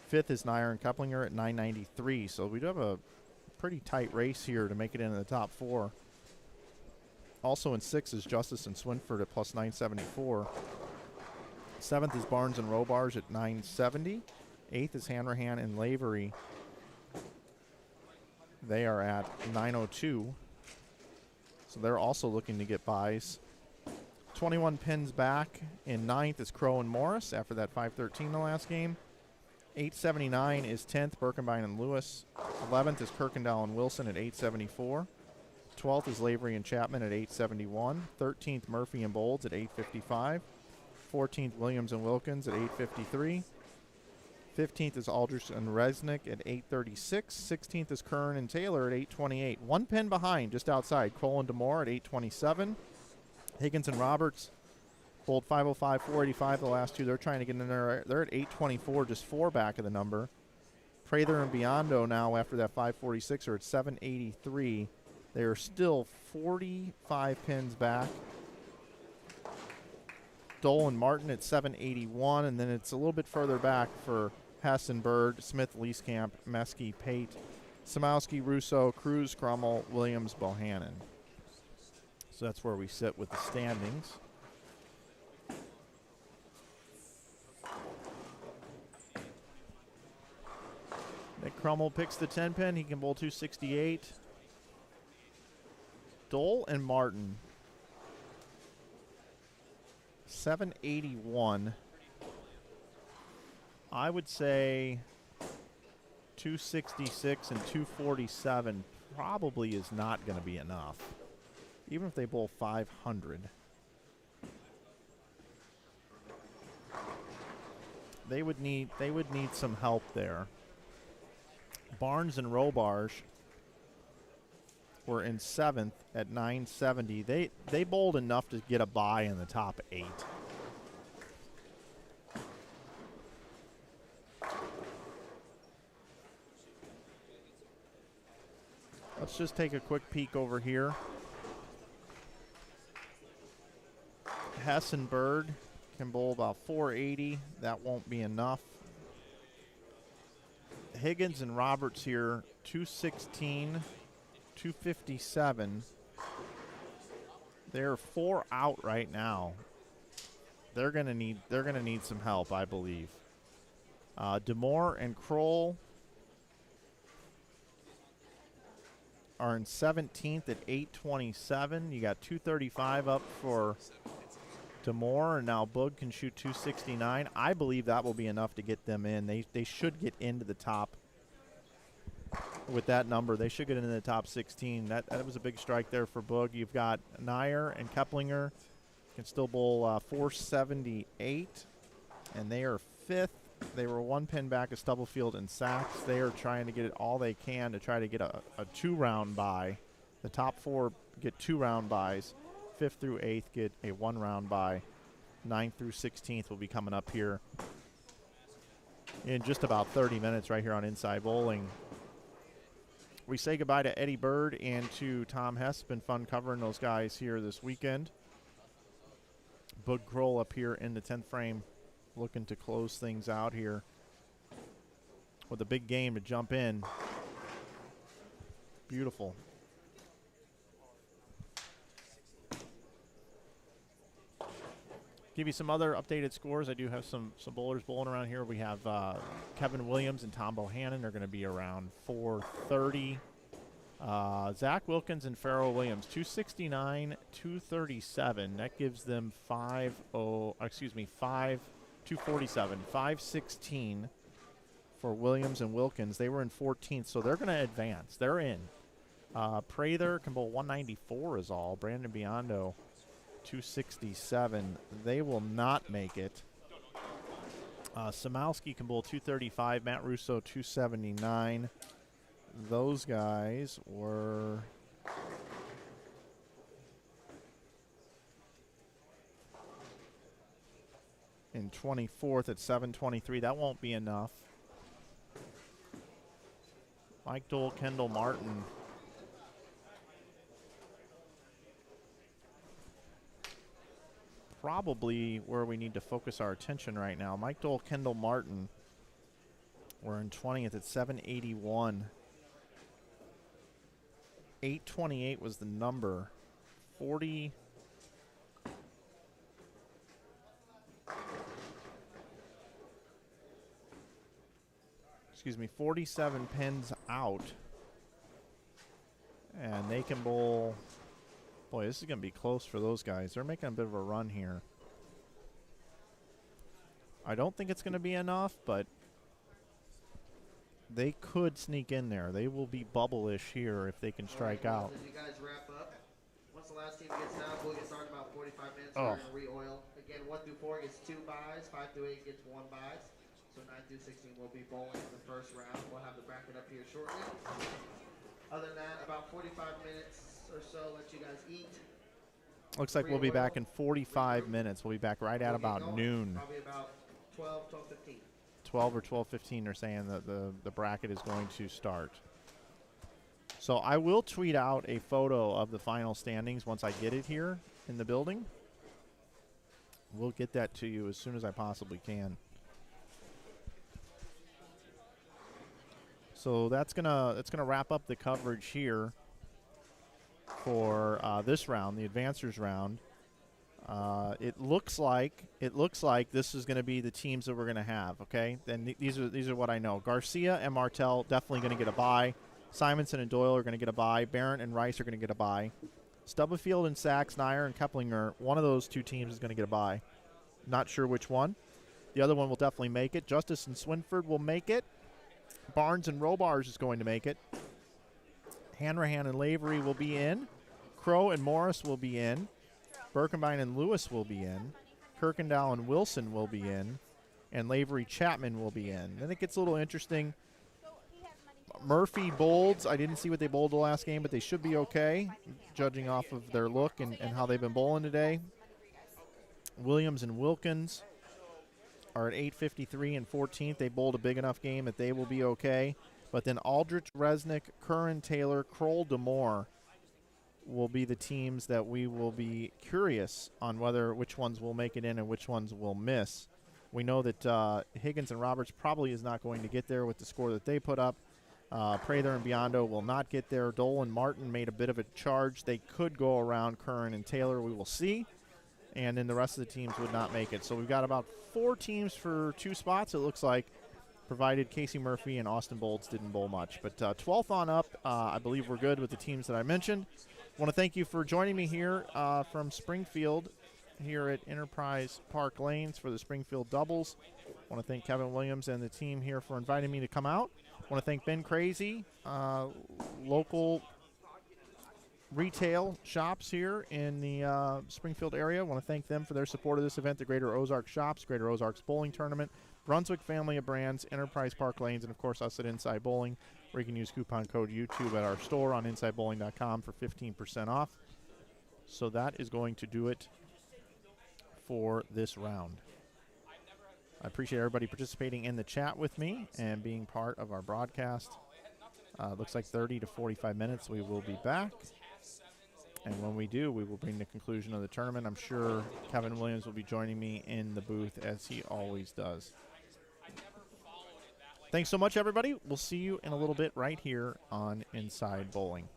Fifth is Nyer and Keplinger at 993. So we do have a pretty tight race here to make it into the top 4. Also in 6th is Justice and Swinford at plus 974. 7th is Barnes and Robarge at 970. 8th is Hanrahan and Lavery. They are at 902. So they're also looking to get buys. 21 pins back. In 9th is Crow and Morris after that 513 the last game. 879 is 10th, Birkenbein and Lewis. 11th is Kirkendall and Wilson at 874. 12th is Lavery and Chapman at 871. 13th, Murphy and Bolds at 855. 14th, Williams and Wilkins at 853. 15th is Aldrich and Resnick at 836. 16th is Kern and Taylor at 828. 1 pin behind, just outside. Cole and DeMore at 827. Higgins and Roberts, Bold 505, 485 the last 2. They're trying to get in there. They're at 824, just 4 back of the number. Prather and Biondo now after that 546 are at 783. They are still 45 pins back. Dole and Martin at 781, and then it's a little bit further back for Hess and Bird, Smith, Leeskamp, Mesky, Pate, Samowski, Russo, Cruz, Crummel, Williams, Bohannon. So that's where we sit with the standings. Nick Crummel picks the 10 pin. He can bowl 268. Dole and Martin, 781. I would say 266 and 247 probably is not going to be enough, even if they bowl 500. They would need some help there. Barnes and Robarge were in 7th at 970. They bowled enough to get a bye in the top 8. Let's just take a quick peek over here. Hess and Bird can bowl about 480. That won't be enough. Higgins and Roberts here, 216, 257. They're 4 out right now. They're gonna need some help, I believe. DeMore and Kroll are in 17th at 827. You got 235 up for DeMore, and now Boog can shoot 269. I believe that will be enough to get them in. They should get into the top with that number. They should get into the top 16. That was a big strike there for Boog. You've got Nyer and Keplinger can still bowl 478, and they are 5th. They were 1 pin back of Stubblefield and Sachs. They are trying to get it all they can to try to get a 2-round bye. The top 4 get 2-round byes. 5th through 8th get a 1-round bye. 9th through 16th will be coming up here in just about 30 minutes right here on Inside Bowling. We say goodbye to Eddie Bird and to Tom Hess. It's been fun covering those guys here this weekend. Boog Kroll up here in the 10th frame, looking to close things out here with a big game to jump in. Beautiful. Give you some other updated scores. I do have some bowlers bowling around here. We have Kevin Williams and Tom Bohannon are going to be around 430. Zach Wilkins and Farrell Williams, 269, 237. That gives them 247, 516 for Williams and Wilkins. They were in 14th, so they're going to advance. They're in. Prather can bowl 194 is all. Brandon Biondo 267. They will not make it. Samowski can bowl 235. Matt Russo 279. Those guys were in 24th at 723. That won't be enough. Mike Dole, Kendall Martin. Probably where we need to focus our attention right now. Mike Dole, Kendall Martin. We're in 20th at 781. 828 was the number. 40. Excuse me, 47 pins out. And they can bowl. Boy, this is going to be close for those guys. They're making a bit of a run here. I don't think it's going to be enough, but they could sneak in there. They will be bubble-ish here if they can strike out. As you guys wrap up, once the last team gets down, we'll get started about 45 minutes. Oh. We're going to re-oil. Again, 1 through 4 gets 2 buys. 5 through 8 gets 1 buys. So 9 through 16 will be bowling in the first round. We'll have the bracket up here shortly. Other than that, about 45 minutes or so, let you guys eat. Looks like we'll be back in 45 minutes. We'll be back right at about noon. Probably about 12:15. 12 or 12:15 are saying that the bracket is going to start. So I will tweet out a photo of the final standings once I get it here in the building. We'll get that to you as soon as I possibly can. So that's gonna wrap up the coverage here for this round, the advancers round. It looks like this is going to be the teams that we're going to have. Okay, then these are what I know. Garcia and Martel definitely going to get a bye. Simonson and Doyle are going to get a bye. Barron and Rice are going to get a bye. Stubblefield and Sachs, Nyer and Keplinger, one of those two teams is going to get a bye. Not sure which one. The other one will definitely make it. Justice and Swinford will make it. Barnes and Robars is going to make it. Hanrahan and Lavery will be in. Crow and Morris will be in. Birkenbein and Lewis will be in. Kirkendall and Wilson will be in. And Lavery Chapman will be in. Then it gets a little interesting. Murphy bolds. I didn't see what they bowled the last game, but they should be okay, judging off of their look and how they've been bowling today. Williams and Wilkins are at 853 and 14th. They bowled a big enough game that they will be okay. But then Aldrich, Resnick, Curran, Taylor, Kroll, DeMoore will be the teams that we will be curious on which ones will make it in and which ones will miss. We know that Higgins and Roberts probably is not going to get there with the score that they put up. Prather and Biondo will not get there. Dole and Martin made a bit of a charge. They could go around Curran and Taylor. We will see. And then the rest of the teams would not make it. So we've got about 4 teams for 2 spots, it looks like, provided Casey Murphy and Austin Bolds didn't bowl much. But 12th on up, I believe we're good with the teams that I mentioned. I want to thank you for joining me here from Springfield here at Enterprise Park Lanes for the Springfield Doubles. I want to thank Kevin Williams and the team here for inviting me to come out. I want to thank Ben Crazy, local retail shops here in the Springfield area. I want to thank them for their support of this event, the Greater Ozark Shops, Greater Ozark's Bowling Tournament, Brunswick Family of Brands, Enterprise Park Lanes, and, of course, us at Inside Bowling, where you can use coupon code YouTube at our store on InsideBowling.com for 15% off. So that is going to do it for this round. I appreciate everybody participating in the chat with me and being part of our broadcast. Looks like 30 to 45 minutes. We will be back. And when we do, we will bring the conclusion of the tournament. I'm sure Kevin Williams will be joining me in the booth, as he always does. Thanks so much, everybody. We'll see you in a little bit right here on Inside Bowling.